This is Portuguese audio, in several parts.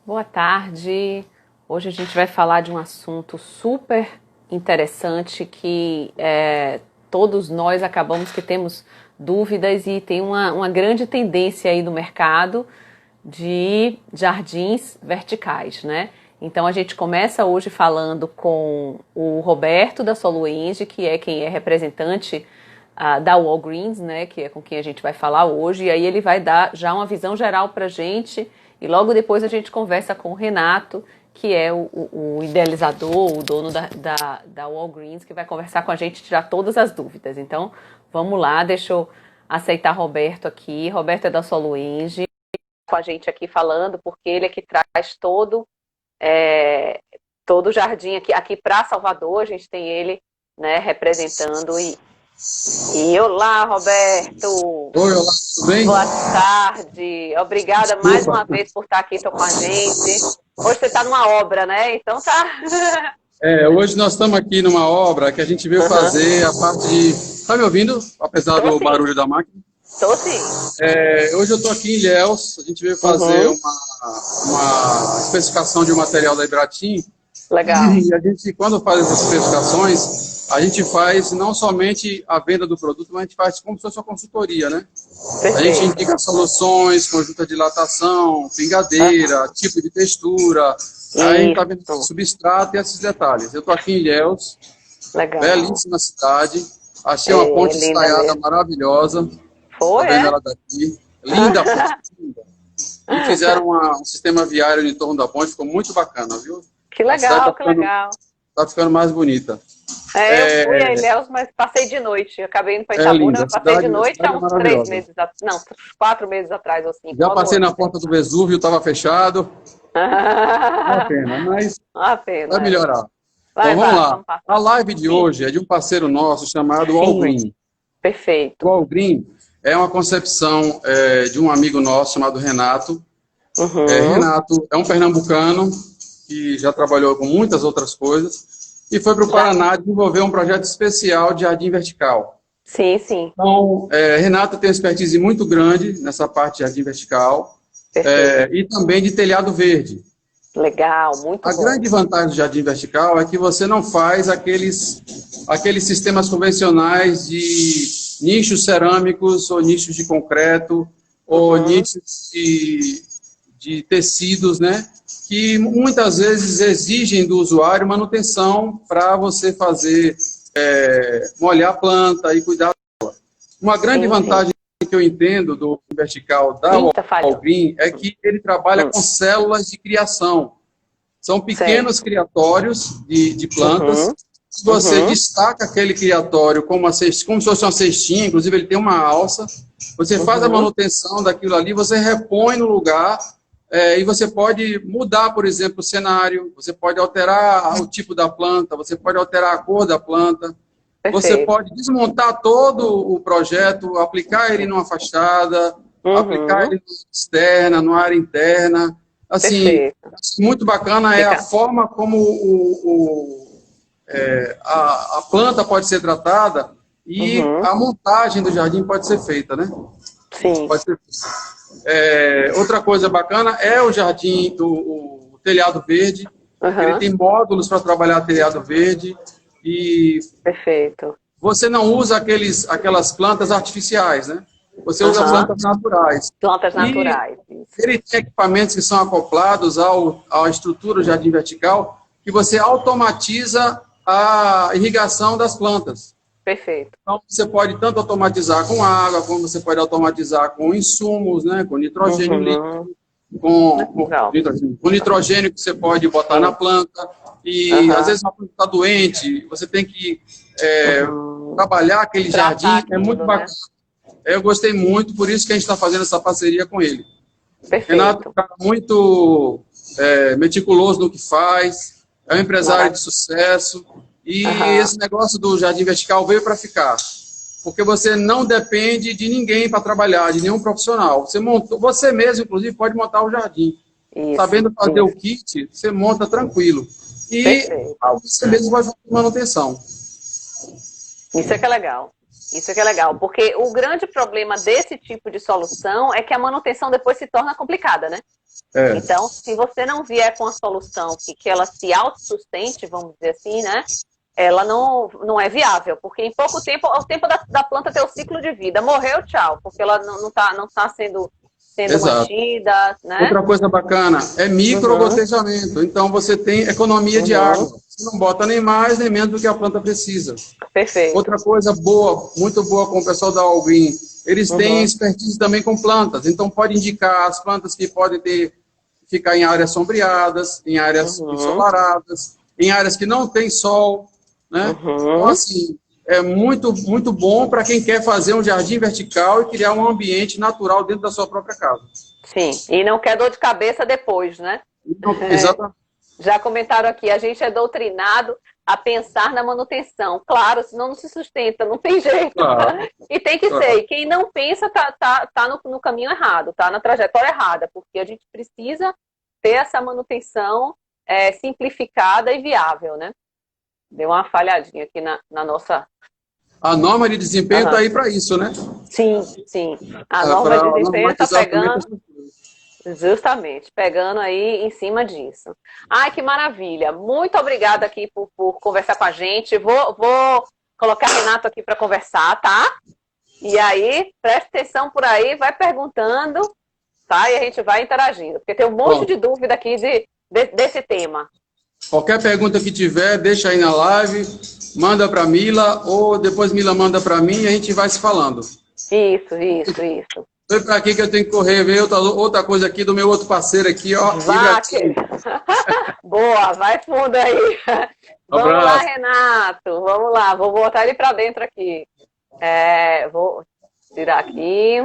Boa tarde. Hoje a gente vai falar de um assunto super interessante que todos nós acabamos que temos dúvidas e tem uma grande tendência aí no mercado de jardins verticais, né? Então a gente começa hoje falando com o Roberto da Soluenge, que é quem é representante da Walgreens, né, que é com quem a gente vai falar hoje, e aí ele vai dar já uma visão geral para a gente, e logo depois a gente conversa com o Renato, que é o idealizador, o dono da Walgreens, que vai conversar com a gente e tirar todas as dúvidas. Então, vamos lá, deixa eu aceitar Roberto aqui. Roberto é da Soluenge, com a gente aqui falando, porque ele é que traz todo o jardim aqui para Salvador, a gente tem ele, né, representando e olá, Roberto. Oi, olá, tudo bem? Boa tarde. Obrigada mais uma vez por estar aqui com a gente. Hoje você está numa obra, né? Então tá. Hoje nós estamos aqui numa obra que a gente veio fazer a parte de... Está me ouvindo? Apesar Tô do sim. barulho da máquina. Tô sim. Hoje eu estou aqui em Ilhéus, a gente veio fazer uma especificação de um material da Ibratim. Legal. E a gente, quando faz essas especificações, a gente faz não somente a venda do produto, mas a gente faz como se fosse uma consultoria, né? A gente indica soluções, conjunta de dilatação, pingadeira, tipo de textura, aí a gente está vendo substrato e esses detalhes. Eu estou aqui em Ilhéus, Legal. belíssima cidade, achei uma ponte estaiada maravilhosa. Foi, tá vendo ela daqui? Linda a ponte, linda. E fizeram um sistema viário em torno da ponte, ficou muito bacana, viu? Que legal, que legal. Tá ficando mais bonita. Eu fui a Ilhéus, mas passei de noite. Acabei indo para Itabuna, passei de noite há uns 3 meses, não, 4 meses atrás ou 5. Já passei na porta do Vesúvio, estava fechado. Uma pena, mas vai melhorar. Então vamos lá. A live de hoje é de um parceiro nosso chamado Walgreen. Perfeito. O Walgreen é uma concepção de um amigo nosso chamado Renato. Renato é um pernambucano que já trabalhou com muitas outras coisas e foi para o Paraná desenvolver um projeto especial de jardim vertical. Sim, sim. Então, Renato tem uma expertise muito grande nessa parte de jardim vertical e também de telhado verde. Legal, muito bom. A grande vantagem do jardim vertical é que você não faz aqueles sistemas convencionais de nichos cerâmicos ou nichos de concreto ou nichos de tecidos, né? Que muitas vezes exigem do usuário manutenção para você fazer, molhar a planta e cuidar dela. Uma grande vantagem que eu entendo do vertical da Walgreen é que ele trabalha com células de criação. São pequenos criatórios de plantas. Se você destaca aquele criatório como se fosse uma cestinha, inclusive ele tem uma alça, você faz a manutenção daquilo ali, você repõe no lugar. E você pode mudar, por exemplo, o cenário, você pode alterar o tipo da planta, você pode alterar a cor da planta, você pode desmontar todo o projeto, aplicar ele numa fachada, aplicar ele externa, numa área interna. Assim, muito bacana é a forma como a planta pode ser tratada e a montagem do jardim pode ser feita, né? Sim. Pode ser feita. Outra coisa bacana é o jardim, o telhado verde. Ele tem módulos para trabalhar telhado verde e você não usa aquelas plantas artificiais, né? Você usa plantas naturais. Plantas naturais. Ele tem equipamentos que são acoplados à estrutura do jardim vertical que você automatiza a irrigação das plantas. Perfeito. Então, você pode tanto automatizar com água, como você pode automatizar com insumos, né? Com nitrogênio líquido, com nitrogênio que você pode botar na planta. E, às vezes, uma planta está doente, você tem que trabalhar aquele jardim, é muito bacana. Eu gostei muito, por isso que a gente está fazendo essa parceria com ele. Perfeito. Renato é um cara muito meticuloso no que faz, é um empresário de sucesso. E esse negócio do jardim vertical veio para ficar. Porque você não depende de ninguém para trabalhar, de nenhum profissional. Você mesmo, inclusive, pode montar o jardim. Sabendo fazer o kit, você monta tranquilo. E você mesmo vai fazer manutenção. Isso é que é legal. Isso é que é legal. Porque o grande problema desse tipo de solução é que a manutenção depois se torna complicada, né? É, Então, se você não vier com a solução que ela se autossustente, vamos dizer assim, né? Ela não é viável, porque em pouco tempo, é o tempo da planta ter o ciclo de vida. Morreu, tchau, porque ela não tá sendo exato. mantida, né? Outra coisa bacana é Uhum, microgotejamento. Então você tem economia de água. uhum, Você não bota nem mais nem menos do que a planta precisa. perfeito. Outra coisa boa, muito boa com o pessoal da Allgreen, eles têm Uhum, expertise também com plantas. Então pode indicar as plantas que podem ficar em áreas sombreadas, em áreas uhum, ensolaradas, em áreas que não tem sol, né? Então uhum. assim, é muito bom para quem quer fazer um jardim vertical e criar um ambiente natural dentro da sua própria casa. Sim, e não quer dor de cabeça depois, né? Então, exatamente. Já comentaram aqui, a gente é doutrinado a pensar na manutenção. Claro, senão não se sustenta, não tem jeito. Claro, E tem que ser. claro. E quem não pensa tá no caminho errado, tá na trajetória errada, porque a gente precisa ter essa manutenção simplificada e viável, né? Deu uma falhadinha aqui na nossa. A norma de desempenho está Aham. aí para isso, né? Sim, sim. A norma Para de desempenho está normatizar também pegando. essas coisas. Justamente, pegando aí em cima disso. Ai, que maravilha. Muito obrigada aqui por conversar com a gente. Vou colocar Renato aqui para conversar, tá? E aí, preste atenção por aí, vai perguntando, tá? E a gente vai interagindo, porque tem um monte de Pronto. dúvida aqui desse tema. Qualquer pergunta que tiver, deixa aí na live, manda para Mila, ou depois Mila manda para mim e a gente vai se falando. Isso, isso, isso. Foi para aqui que eu tenho que correr, ver outra coisa aqui do meu outro parceiro aqui, ó, Vá, que... Ibrahim. Boa, vai fundo aí. Vamos lá, Abraço. Renato. Vamos lá, vou botar ele para dentro aqui. Vou tirar aqui,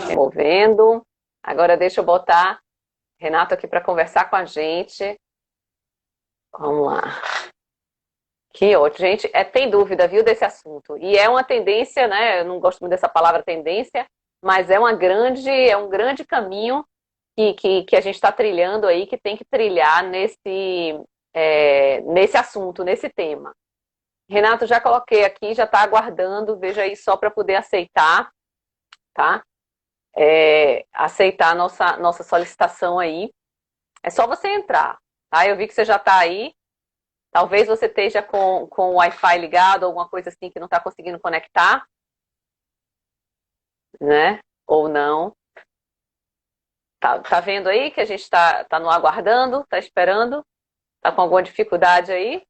removendo. Agora deixa eu botar Renato aqui para conversar com a gente. Vamos lá. Que ótimo, gente. Tem dúvida, viu, desse assunto. E é uma tendência, né? Eu não gosto muito dessa palavra tendência, mas é um grande caminho que a gente está trilhando aí, que tem que trilhar nesse assunto, nesse tema. Renato, já coloquei aqui, já está aguardando, veja aí só para poder aceitar, tá? Aceitar a nossa solicitação aí. É só você entrar, tá? Eu vi que você já está aí. Talvez você esteja com o Wi-Fi ligado, alguma coisa assim que não está conseguindo conectar, né? Ou não. Tá vendo aí que a gente tá no aguardando, tá esperando? Tá com alguma dificuldade aí?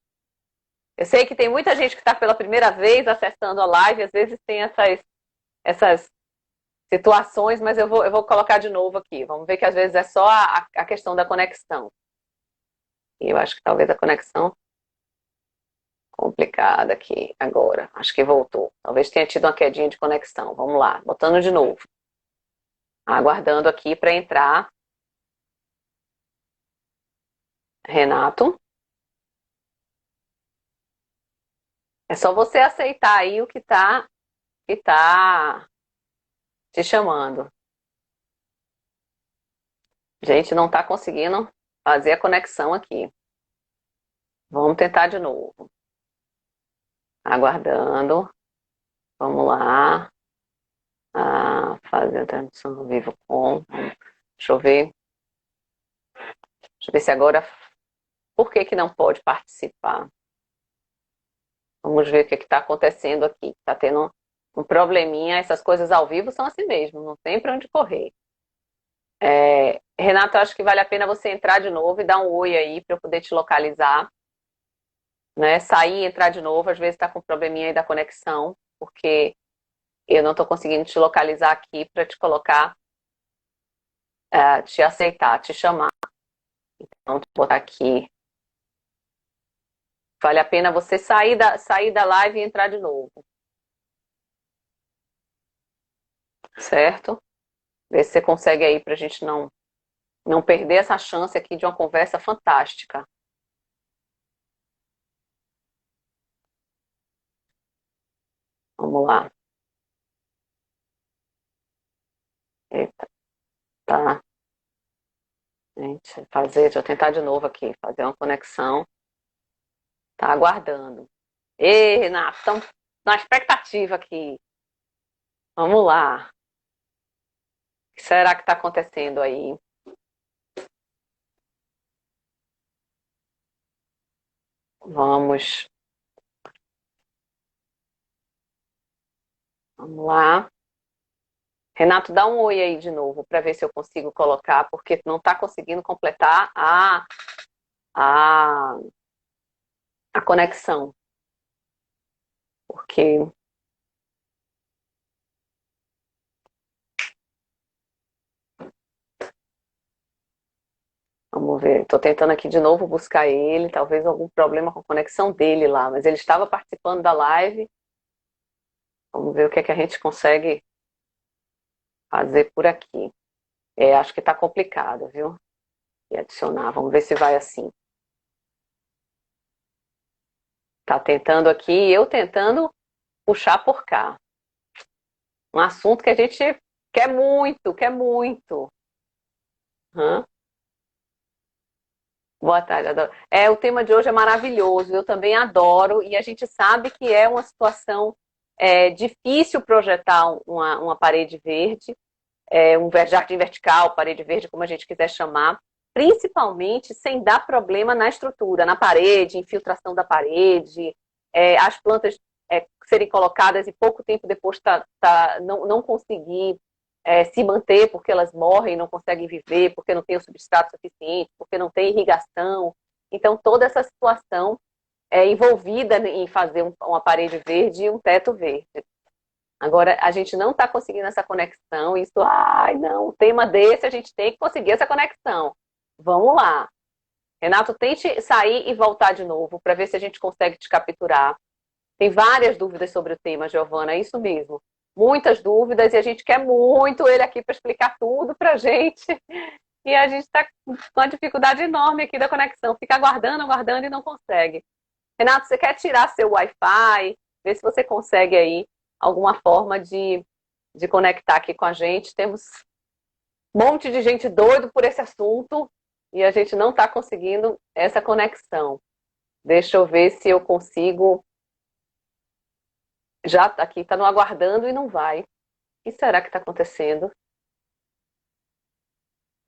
Eu sei que tem muita gente que está pela primeira vez acessando a live, às vezes tem essas situações, mas eu vou colocar de novo aqui. Vamos ver que às vezes é só a questão da conexão. E eu acho que talvez a conexão complicada aqui agora. Acho que voltou. Talvez tenha tido uma quedinha de conexão. Vamos lá, botando de novo. Aguardando aqui para entrar. Renato. É só você aceitar aí o que tá te chamando. Gente, não está conseguindo fazer a conexão aqui. Vamos tentar de novo. Aguardando. Vamos lá. Fazer a transmissão ao vivo com. Deixa eu ver. Deixa eu ver se agora. Por que que não pode participar? Vamos ver o que está acontecendo aqui. Está tendo um probleminha. Essas coisas ao vivo são assim mesmo. Não tem para onde correr. Renato, acho que vale a pena você entrar de novo e dar um oi aí para eu poder te localizar. Né? Sair e entrar de novo. Às vezes está com um probleminha aí da conexão. Porque eu não estou conseguindo te localizar aqui para te colocar, te aceitar, te chamar. Então, vou botar aqui. Vale a pena você sair da live e entrar de novo. Certo? Ver se você consegue aí para a gente não perder essa chance aqui de uma conversa fantástica. Vamos lá. Eita, tá. Gente, deixa eu tentar de novo aqui, fazer uma conexão. Tá aguardando. Ei, Renato, estamos na expectativa aqui. Vamos lá. O que será que está acontecendo aí? Vamos, vamos lá. Renato, dá um oi aí de novo para ver se eu consigo colocar, porque não está conseguindo completar a, a conexão. Porque, vamos ver, estou tentando aqui de novo buscar ele, talvez algum problema com a conexão dele lá, mas ele estava participando da live. Vamos ver o que é que a gente consegue fazer por aqui. Acho que está complicado, viu? E adicionar, vamos ver se vai assim. Tá tentando aqui, eu tentando puxar por cá. Um assunto que a gente quer muito, quer muito. Hã? Boa tarde, adoro. O tema de hoje é maravilhoso, eu também adoro, e a gente sabe que é uma situação difícil projetar uma parede verde, um jardim vertical, parede verde, como a gente quiser chamar, principalmente sem dar problema na estrutura, na parede, infiltração da parede, as plantas serem colocadas e pouco tempo depois não conseguir se manter porque elas morrem, não conseguem viver, porque não tem o substrato suficiente, porque não tem irrigação. Então, toda essa situação é envolvida em fazer uma parede verde e um teto verde. Agora, a gente não está conseguindo essa conexão, isso, ai, não, um tema desse a gente tem que conseguir essa conexão. Vamos lá. Renato, tente sair e voltar de novo para ver se a gente consegue te capturar. Tem várias dúvidas sobre o tema, Giovana, é isso mesmo. Muitas dúvidas e a gente quer muito ele aqui para explicar tudo para a gente. E a gente está com uma dificuldade enorme aqui da conexão. Fica aguardando, aguardando e não consegue. Renato, você quer tirar seu Wi-Fi? Ver se você consegue aí alguma forma de conectar aqui com a gente. Temos um monte de gente doido por esse assunto e a gente não está conseguindo essa conexão. Deixa eu ver se eu consigo. Já tá aqui, está no aguardando e não vai. O que será que está acontecendo?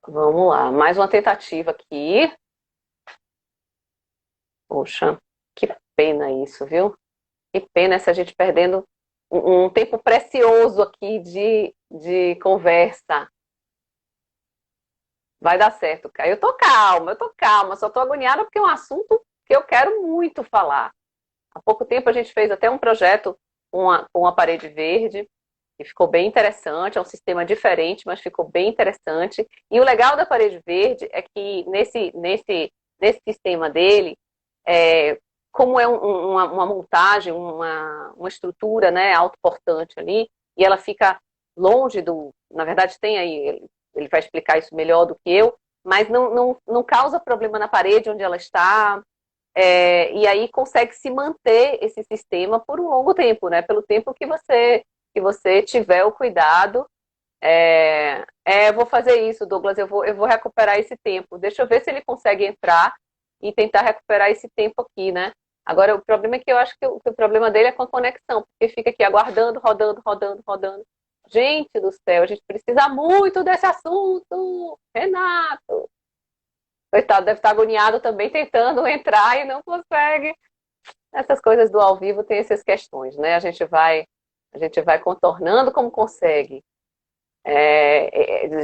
Vamos lá, mais uma tentativa aqui. Poxa, que pena isso, viu? Que pena essa gente perdendo um tempo precioso aqui de conversa. Vai dar certo, cara. Eu tô calma, só tô agoniada porque é um assunto que eu quero muito falar. Há pouco tempo a gente fez até um projeto com uma parede verde, e ficou bem interessante, é um sistema diferente, mas ficou bem interessante. E o legal da parede verde é que nesse sistema dele, é, como é uma montagem, uma estrutura, né, autoportante ali, e ela fica longe do. Na verdade, tem aí, ele vai explicar isso melhor do que eu, mas não causa problema na parede onde ela está, e aí consegue se manter esse sistema por um longo tempo, né? Pelo tempo que você tiver o cuidado. Vou fazer isso, Douglas, eu vou recuperar esse tempo. Deixa eu ver se ele consegue entrar e tentar recuperar esse tempo aqui, né? Agora, o problema é que eu acho que o problema dele é com a conexão, porque fica aqui aguardando, rodando, rodando, rodando. Gente do céu, a gente precisa muito desse assunto, Renato. Coitado, deve estar agoniado também tentando entrar e não consegue. Essas coisas do ao vivo tem essas questões, né? A gente vai contornando como consegue.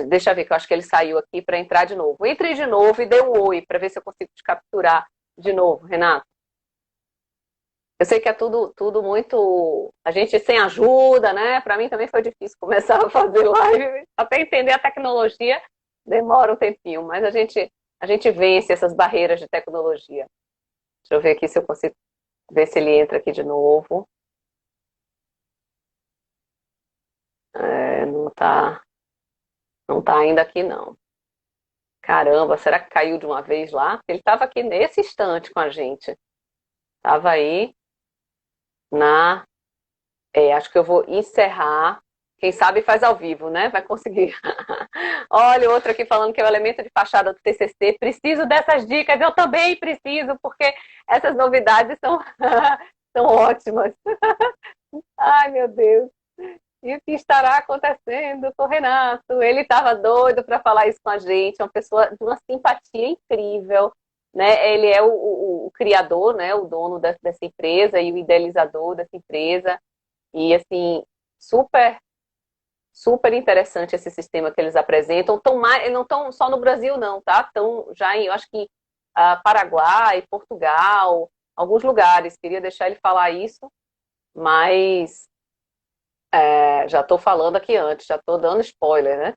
Deixa eu ver, que eu acho que ele saiu aqui para entrar de novo. Entre de novo e dê um oi para ver se eu consigo te capturar de novo, Renato. Eu sei que é tudo muito. A gente sem ajuda, né? Para mim também foi difícil começar a fazer live. Até entender a tecnologia demora um tempinho, mas a gente vence essas barreiras de tecnologia. Deixa eu ver aqui se eu consigo ver se ele entra aqui de novo. Não tá ainda aqui não. Caramba, será que caiu de uma vez lá? Ele estava aqui nesse instante com a gente. Estava aí na. Acho que eu vou encerrar. Quem sabe faz ao vivo, né? Vai conseguir. Olha, outro aqui falando que é o elemento de fachada do TCC. Preciso dessas dicas, eu também preciso, porque essas novidades são, são ótimas. Ai, meu Deus. E o que estará acontecendo com o Renato? Ele estava doido para falar isso com a gente, uma pessoa de uma simpatia incrível. né? Ele é o criador, né? O dono dessa empresa e o idealizador dessa empresa. E, assim, super, super interessante esse sistema que eles apresentam. Eles não estão só no Brasil, não, tá? Estão já em, eu acho que, Paraguai, Portugal, alguns lugares. Queria deixar ele falar isso, mas já estou falando aqui antes, já estou dando spoiler, né?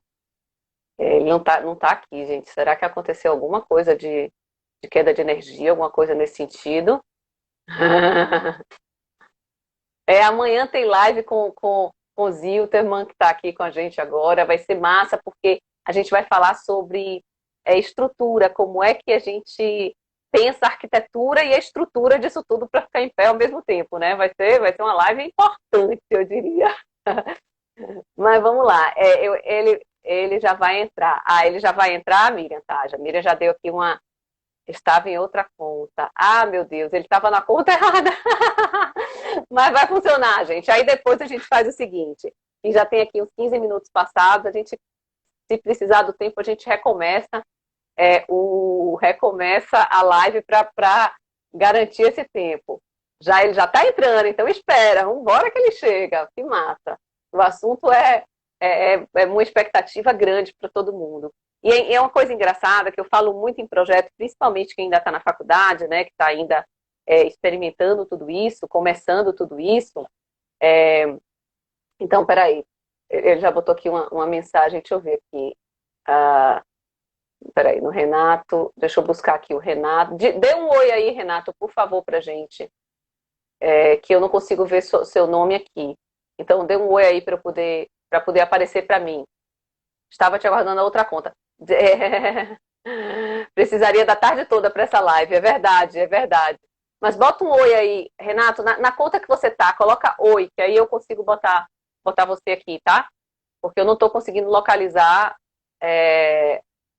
Ele não tá aqui, gente. Será que aconteceu alguma coisa de queda de energia, alguma coisa nesse sentido? Amanhã tem live com o Zilterman, que está aqui com a gente agora. Vai ser massa, porque a gente vai falar sobre estrutura, como é que a gente pensa a arquitetura e a estrutura disso tudo para ficar em pé ao mesmo tempo, né? Vai ser uma live importante, eu diria. Mas vamos lá. Ele já vai entrar. Ele já vai entrar, Miriam? Tá, a Miriam já deu aqui uma. Estava em outra conta. Meu Deus, ele estava na conta errada. Mas vai funcionar, gente. Aí depois a gente faz o seguinte. E já tem aqui uns 15 minutos passados. A gente, se precisar do tempo, a gente recomeça. Recomeça a live para garantir esse tempo. Ele já está entrando, então espera. Vamos embora que ele chega. Que massa. O assunto é uma expectativa grande para todo mundo. E é uma coisa engraçada que eu falo muito em projeto, principalmente quem ainda está na faculdade, né, que está ainda experimentando tudo isso, começando tudo isso. Então, peraí, ele já botou aqui uma mensagem, deixa eu ver aqui. Peraí, no Renato, deixa eu buscar aqui o Renato. Dê um oi aí, Renato, por favor, pra gente, que eu não consigo ver seu nome aqui. Então, dê um oi aí para poder aparecer para mim. Estava te aguardando a outra conta. Precisaria da tarde toda para essa live, é verdade, é verdade. Mas bota um oi aí, Renato, na conta que você tá, coloca oi, que aí eu consigo botar você aqui, tá? Porque eu não estou conseguindo localizar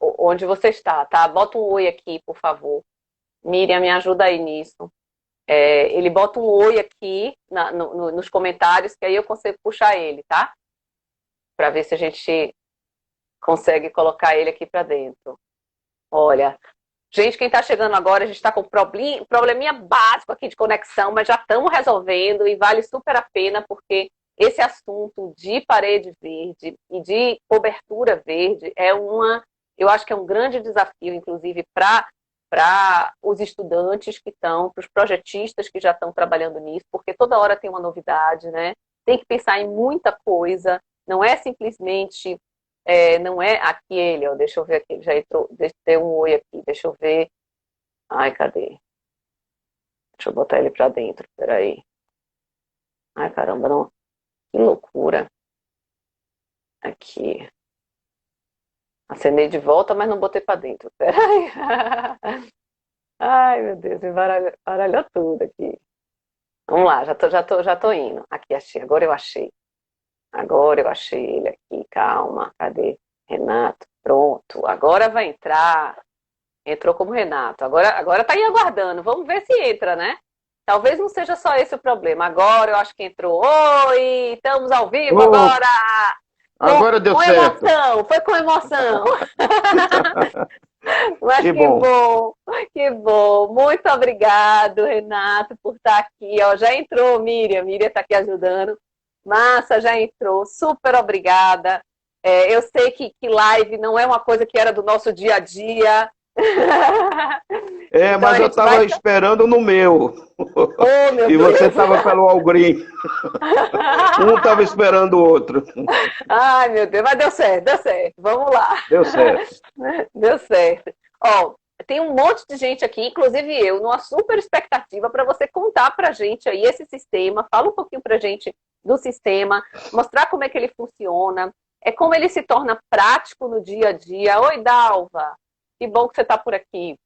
onde você está, tá? Bota um oi aqui, por favor. Miriam, me ajuda aí nisso. Ele bota um oi aqui nos comentários, que aí eu consigo puxar ele, tá? Para ver se a gente consegue colocar ele aqui para dentro. Olha, gente, quem está chegando agora, a gente está com probleminha básico aqui de conexão, mas já estamos resolvendo e vale super a pena, porque esse assunto de parede verde e de cobertura verde eu acho que é um grande desafio, inclusive, para os estudantes que estão, para os projetistas que já estão trabalhando nisso, porque toda hora tem uma novidade, né? Tem que pensar em muita coisa, não é simplesmente, não é aqui ele, ó, deixa eu ver aqui, ele já entrou, deixa eu ter um oi aqui, deixa eu ver, ai, cadê? Deixa eu botar ele para dentro, peraí. Ai, caramba, não, que loucura. Aqui. Acenei de volta, mas não botei para dentro, peraí. Ai, meu Deus, embaralhou tudo aqui. Vamos lá, já tô indo. Aqui, achei, agora eu achei. Agora eu achei ele aqui, calma, cadê? Renato, pronto, agora vai entrar. Entrou como Renato, agora tá aí aguardando, vamos ver se entra, né? Talvez não seja só esse o problema. Agora eu acho que entrou. Oi, estamos ao vivo agora! Agora deu certo. Emoção, foi com emoção. Mas que bom, que bom. Muito obrigado, Renato, por estar aqui. Ó, já entrou, Miriam está aqui ajudando. Massa, já entrou. Super obrigada. Eu sei que live não é uma coisa que era do nosso dia a dia. Então, mas eu estava esperando no meu. Oh, meu Deus. Você estava pelo Algrim. Um estava esperando o outro. Ai, meu Deus, mas deu certo. Vamos lá. Deu certo. Deu certo. Ó, tem um monte de gente aqui, inclusive eu, numa super expectativa para você contar pra gente aí esse sistema. Fala um pouquinho pra gente do sistema, mostrar como é que ele funciona, como ele se torna prático no dia a dia. Oi, Dalva. Que bom que você está por aqui.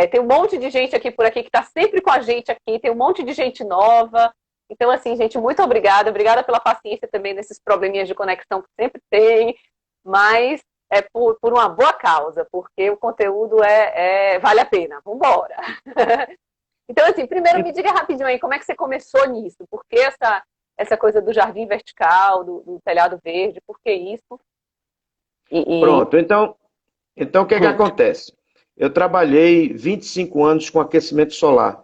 Tem um monte de gente aqui por aqui que está sempre com a gente aqui, tem um monte de gente nova. Então, assim, gente, muito obrigada. Obrigada pela paciência também nesses probleminhas de conexão que sempre tem, mas é por uma boa causa, porque o conteúdo vale a pena. Vamos embora. Então, assim, primeiro me diga rapidinho aí, como é que você começou nisso? Por que essa coisa do jardim vertical, do telhado verde? Por que isso? Pronto, então o que acontece? eu trabalhei 25 anos com aquecimento solar.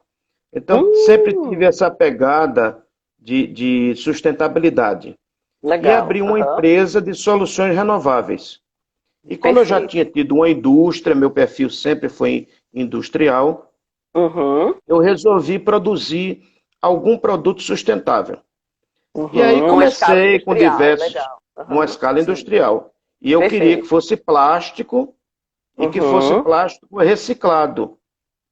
Então, sempre tive essa pegada de sustentabilidade. E Legal. abri uma Aham. empresa de soluções renováveis. E como eu já Perfeito. tinha tido uma indústria, meu perfil sempre foi industrial, Uhum. eu resolvi produzir algum produto sustentável. E aí Uhum. Numa escala comecei com industrial. diversos, Legal. numa Aham. escala Sim. industrial. E eu queria que Perfeito. fosse plástico e que fosse Uhum. plástico reciclado.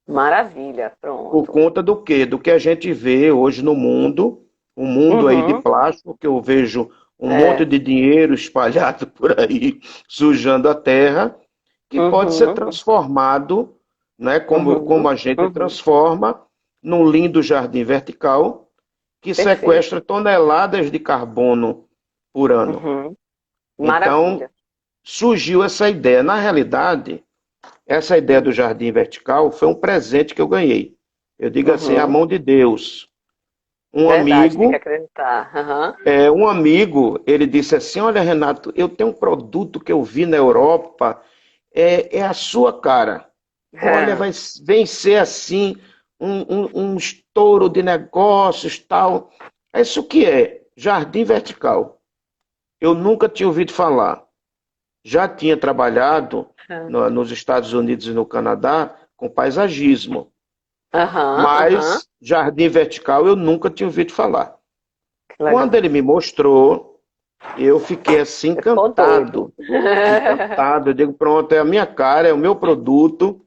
Maravilha. Por Pronto. conta do quê? Do que a gente vê hoje no mundo, um mundo aí de Uhum. plástico, que eu vejo um monte É. de dinheiro espalhado por aí, sujando a terra, que pode ser Uhum. transformado, né, como Uhum. a gente Uhum. transforma num lindo jardim vertical que Perfeito. sequestra toneladas de carbono por ano. Uhum. Então, Maravilha. surgiu essa ideia. Na realidade, essa ideia do jardim vertical foi um presente que eu ganhei. Eu digo assim, a Uhum. mão de Deus. Um Verdade, tem que amigo, acreditar. Aham. ele disse assim, olha, Renato, eu tenho um produto que eu vi na Europa, é a sua cara. Olha, vem ser assim um estouro de negócios, tal. Isso que é jardim vertical. Eu nunca tinha ouvido falar. Já tinha trabalhado nos Estados Unidos e no Canadá com paisagismo, Aham, aham. mas jardim vertical eu nunca tinha ouvido falar. Que Quando legal. ele me mostrou, eu fiquei assim Você ficou doido. encantado. Encantado. Eu digo, pronto, é a minha cara, é o meu produto.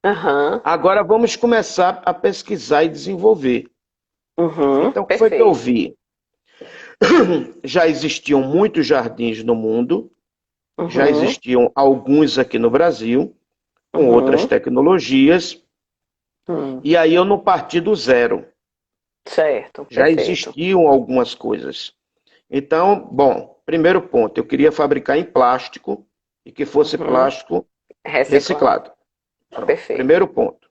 Aham. Agora vamos começar a pesquisar e desenvolver. Uhum. Então, o que foi que eu Perfeito. vi? Já existiam muitos jardins no mundo, já Uhum. existiam alguns aqui no Brasil, com outras Uhum. tecnologias, Hum. e aí eu não parti do zero. Certo. Já Perfeito. existiam algumas coisas. Então, bom, primeiro ponto, eu queria fabricar em plástico e que fosse Uhum. plástico Reciclado. reciclado. Pronto, Perfeito. primeiro ponto.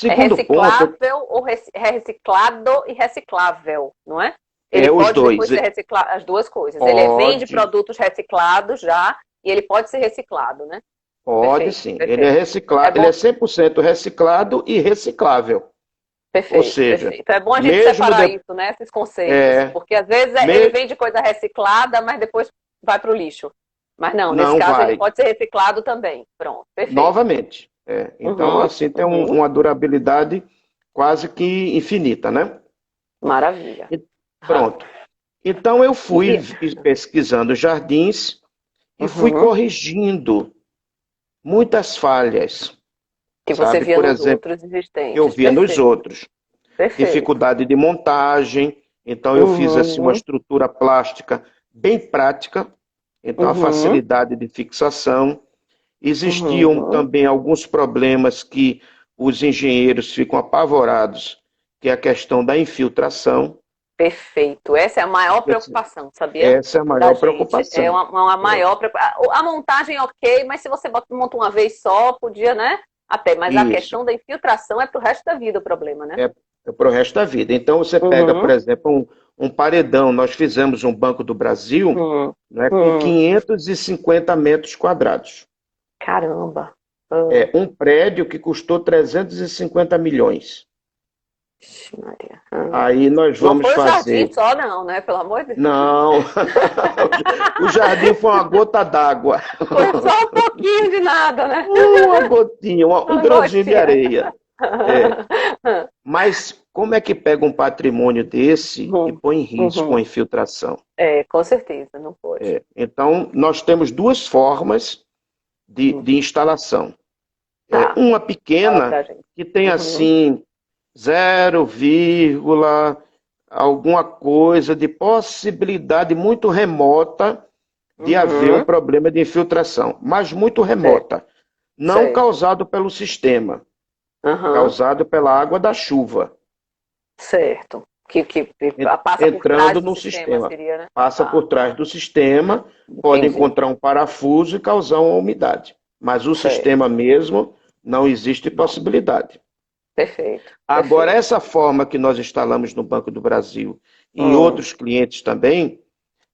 É Segundo ponto, reciclável ou reciclado e reciclável, não é? Ele é os pode depois dois. ser reciclado, as duas coisas. Ele vende Pode, produtos reciclados já e ele pode ser reciclado, né? pode Perfeito, sim. Ele é perfeito. É reciclado, ele é bom, 100% reciclado e reciclável. Ou perfeito, seja, perfeito. É bom a gente mesmo separar de, isso, né? Esses conceitos, é, porque às vezes ele me, vende coisa reciclada, mas depois vai para o lixo. Mas não, nesse não caso ele vai. pode ser reciclado também. Pronto, perfeito. Novamente. Então, Uhum, assim, tem uhum. uma durabilidade quase que infinita, né? Maravilha. E Aham. pronto. Então, eu fui E, pesquisando jardins e fui uhum. corrigindo muitas falhas, Que você sabe? via Por nos exemplo, outros que eu existentes. via nos Perfeito, outros. perfeito. Dificuldade de montagem, então eu fiz assim uma Uhum, estrutura plástica bem prática, então a uhum, facilidade de fixação. Existiam uhum. também alguns problemas que os engenheiros ficam apavorados, que é a questão da infiltração. Perfeito. Essa é a maior preocupação, sabia? Essa é a Da maior gente. É preocupação. uma maior preocupação. A montagem é ok, mas se você monta uma vez só, podia, né? Até, mas a Isso, questão da infiltração é pro resto da vida o problema, né? é para o resto da vida. Então você pega, por Uhum, exemplo, um paredão. Nós fizemos um Banco do Brasil, uhum, né, com uhum. 550 metros quadrados. Caramba. É um prédio que custou 350 milhões. Ixi, Maria. Aí nós Não vamos foi o jardim fazer. só, não, né? Pelo amor de Deus. Não, o jardim foi uma gota d'água. Foi só um pouquinho de nada, né? Uma gotinha, um Uma grãozinho de gotinha. areia. É. Mas como é que pega um patrimônio desse e Uhum, põe em risco a uhum. infiltração? É, com certeza, não pode. Então, nós temos duas formas Uhum. de instalação. Tá, Uma fala pequena, pra gente. que tem Uhum, assim 0, alguma coisa de possibilidade muito remota de haver um uhum. problema de infiltração, mas muito Certo, remota. Não certo. causado pelo sistema, Uhum, causado pela água da chuva, certo. Que passa por trás entrando do no sistema, sistema. seria, né? Passa Tá, por trás do sistema, pode entendi. encontrar um parafuso e causar uma umidade. Mas o Certo. sistema mesmo, não existe Não, possibilidade. perfeito, Agora, perfeito. essa forma que nós instalamos no Banco do Brasil e em Hum, outros clientes também,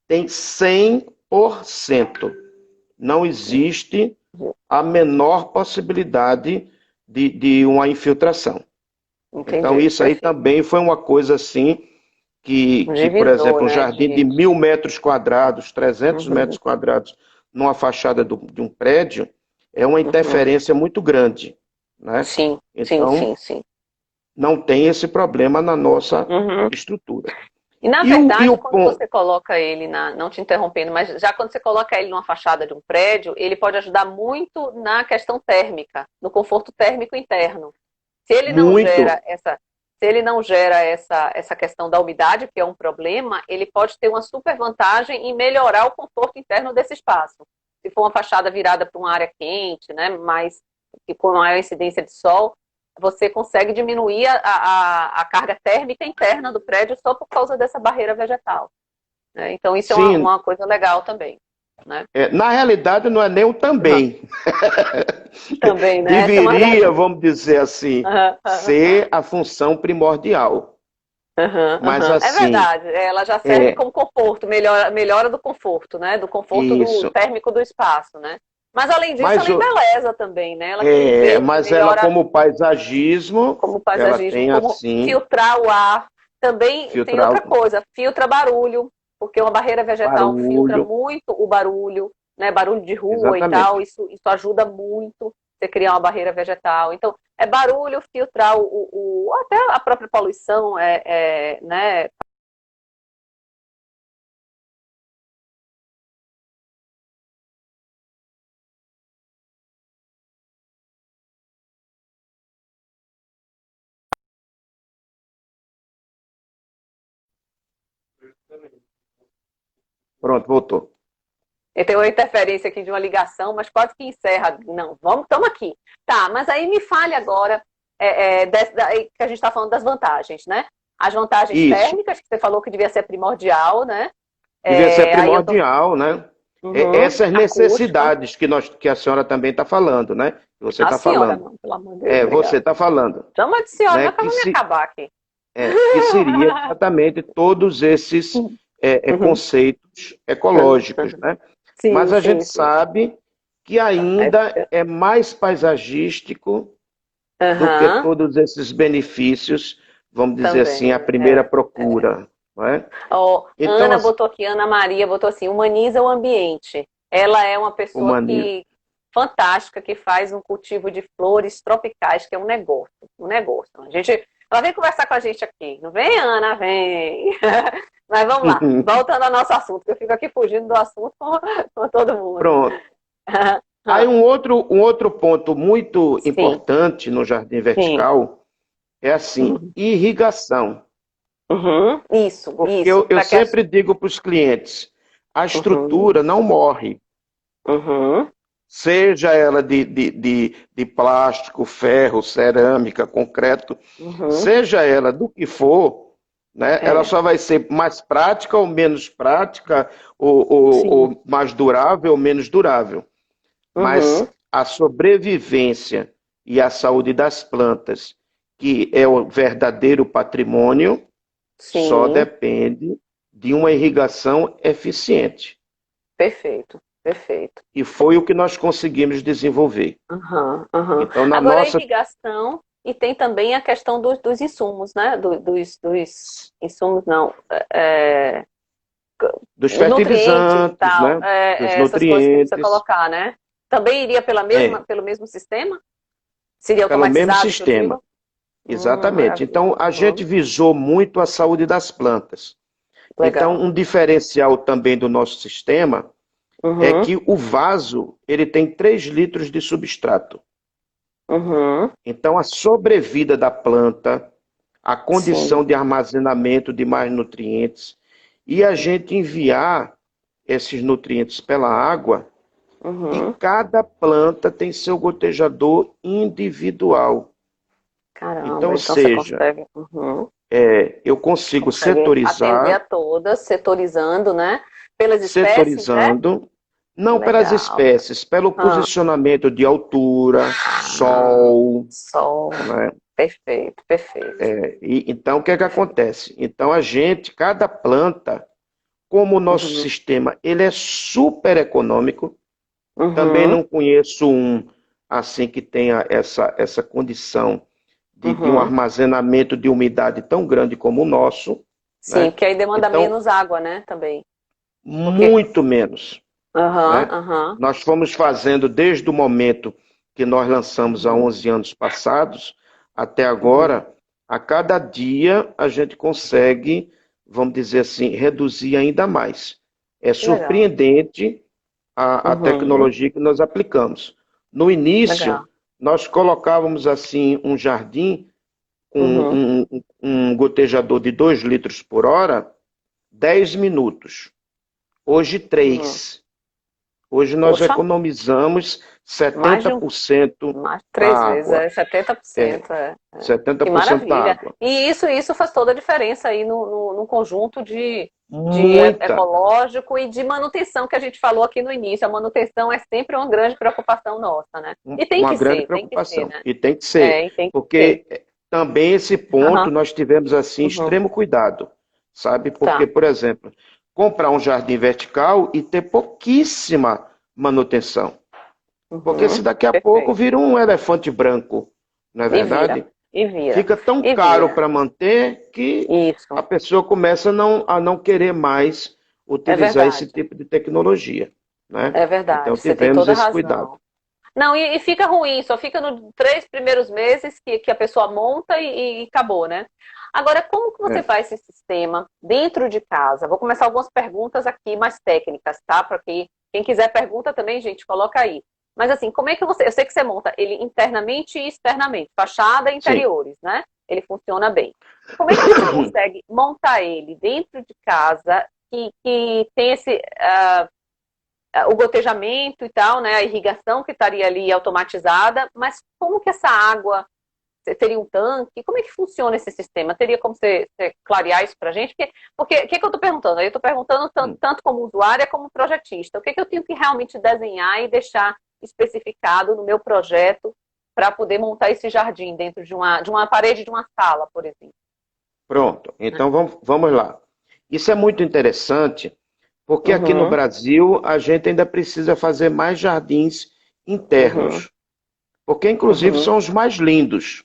tem 100%. Não existe a menor possibilidade de uma infiltração. Então, Entendi, isso aí perfeito. também foi uma coisa assim Um por divisor, exemplo, um né? jardim de 1.000 metros quadrados, 300 Uhum, metros quadrados, numa fachada de um prédio, é uma uhum. interferência muito grande, né? Sim, sim, Então, sim, sim. não tem esse problema na nossa Uhum. estrutura. E na E o verdade, quando ponto, você coloca ele não te interrompendo, mas já quando você coloca ele numa fachada de um prédio, ele pode ajudar muito na questão térmica, no conforto térmico interno. Se ele não muito, gera essa questão da umidade, que é um problema, ele pode ter uma super vantagem em melhorar o conforto interno desse espaço. Se for uma fachada virada para uma área quente, né, mais que com maior incidência de sol, você consegue diminuir a carga térmica interna do prédio só por causa dessa barreira vegetal, né? Então isso é sim, uma coisa legal também, né? na realidade não é nem o Uhum. também. Também, né? Essa é uma Deveria, verdade. vamos dizer assim, Uhum, uhum. ser a função primordial. Uhum, Mas uhum. É assim, verdade, ela já serve é como conforto, melhora do conforto, né? Do conforto do isso. térmico do espaço, né? Mas além disso, Mas ela o, embeleza também, né? Ela tem Mas ela, melhora como paisagismo, como ela paisagismo, tem como assim, filtrar o ar. Também tem filtrar outra o coisa, filtra barulho, porque uma barreira vegetal filtra barulho. muito o barulho, né? Barulho de rua e tal, Exatamente. isso ajuda muito você criar uma barreira vegetal. Então, é barulho, filtrar até a própria poluição, né? Pronto, voltou. Eu tenho uma interferência aqui de uma ligação, mas quase que encerra. Não, estamos aqui. Tá, mas aí me fale agora, que a gente está falando das vantagens, né? As vantagens Isso. térmicas, que você falou que devia ser primordial, né? Devia ser Aí eu tô. primordial, né? Uhum, Essas acústica. necessidades que a senhora também está falando, né? Que você A está senhora, falando. não, pelo amor de Deus, Você obrigada. está falando, Chama de senhora, né? não é que eu vou me acabar aqui. Que seria exatamente todos esses Uhum, conceitos uhum, ecológicos, uhum. né? Mas Sim, a gente sim, sim. sabe que ainda é mais paisagístico do que Aham, todos esses benefícios, vamos dizer assim, a também. primeira procura, não é? Ó, Então, Ana botou aqui, Ana Maria botou assim, humaniza o ambiente. Ela é uma pessoa humaniza. que fantástica, que faz um cultivo de flores tropicais, que é um negócio. Ela vem conversar com a gente aqui. Não vem, Ana? Vem. Mas vamos lá, voltando ao nosso assunto, que eu fico aqui fugindo do assunto com todo mundo. Pronto. Aí um outro ponto muito Sim, importante no jardim sim. vertical é assim, Uhum. irrigação. Uhum. Porque Isso, eu para que as... sempre digo para os clientes, a Uhum. estrutura não morre, Uhum. seja ela de plástico, ferro, cerâmica, concreto, Uhum. seja ela do que for, né, ela É, só vai ser mais prática ou menos prática, sim. ou mais durável ou menos durável. Uhum. Mas a sobrevivência e a saúde das plantas, que é o verdadeiro patrimônio, só Sim. depende de uma irrigação eficiente. Perfeito, perfeito. E foi o que nós conseguimos desenvolver. Aham, aham. Então, na Agora a nossa, irrigação e tem também a questão dos insumos, né? Dos insumos, não, dos nutrientes e fertilizantes, tal, né? Dos essas coisas que precisa nutrientes, colocar, né? Também iria é, pelo mesmo sistema? Seria pelo mesmo automatizado que eu sistema. digo? Exatamente. Maravilha. Então, a gente Uhum, visou muito a saúde das plantas. Então, legal. um diferencial também do nosso sistema é Uhum, que o vaso ele tem 3 litros de substrato. uhum, Então, a sobrevida da planta, a sim. condição de armazenamento de mais nutrientes e a gente enviar esses nutrientes pela água, e Uhum. cada planta tem seu gotejador individual. Então, Caramba, ou então você seja, consegue. Uhum. eu consigo Consegue atender setorizar, a todas, setorizando, né? Pelas espécies, é? setorizando, não pelas Legal. espécies, pelo Ah, posicionamento de altura, ah, sol, sol. né? Perfeito, perfeito. Então, o que é que Perfeito. acontece? Então, cada planta, como o nosso Uhum, sistema ele é super econômico, Também Uhum. não conheço um assim que tenha essa condição de um Uhum. armazenamento de umidade tão grande como o nosso, Sim, né? porque aí demanda Então, menos água, né, também. Porque, muito menos, aham, né? aham, Nós fomos fazendo desde o momento que nós lançamos há uhum, 11 anos passados até uhum. agora, a cada dia a gente consegue, vamos dizer assim, reduzir ainda mais. É Que legal. surpreendente a Uhum. tecnologia que nós aplicamos. No início, Legal. nós colocávamos assim um jardim com Uhum. um gotejador de 2 litros por hora, 10 minutos. Hoje, Uhum. 3. Hoje nós Poxa, economizamos mais de um, 70% mais de da 3 vezes, água. 70%. Que 70% da maravilha. água. E isso faz toda a diferença aí no conjunto de Muita, ecológico e de manutenção que a gente falou aqui no início. A manutenção é sempre uma grande preocupação nossa, né? E uma grande tem que ser, preocupação. né? E tem que ser, É, e tem que ser. porque também esse ponto Aham, nós tivemos assim uhum, extremo cuidado, sabe? Porque, tá. por exemplo, comprar um jardim vertical e ter pouquíssima manutenção. Porque se Uhum, daqui a pouco perfeito. vira um elefante branco, não é E vira, verdade? e vira, Fica tão e caro vira. para manter que a Isso, pessoa começa a não querer mais é utilizar esse verdade. tipo de tecnologia, né? É Então verdade, você tem tivemos toda a esse cuidado. razão. Não, e fica ruim, só fica nos 3 primeiros meses que a pessoa monta e acabou, né? Agora, como que você É. faz esse sistema dentro de casa? Vou começar algumas perguntas aqui mais técnicas, tá? Para que quem quiser pergunta também, gente, coloca aí. Mas assim, como é que você. Eu sei que você monta ele internamente e externamente, fachada e Sim. interiores, né? Ele funciona bem. Como é que você consegue montar ele dentro de casa que tem esse. O gotejamento e tal, né, a irrigação que estaria ali automatizada, mas como que essa água teria um tanque? Como é que funciona esse sistema? Teria como você clarear isso para a gente? Porque o que eu estou perguntando? Eu estou perguntando tanto como usuária como projetista. O que eu tenho que realmente desenhar e deixar especificado no meu projeto para poder montar esse jardim dentro de uma parede de uma sala, por exemplo? Pronto. Então vamos lá. Isso é muito interessante, porque aqui no Uhum, Brasil a gente ainda precisa fazer mais jardins uhum, internos, porque inclusive uhum, são os mais lindos.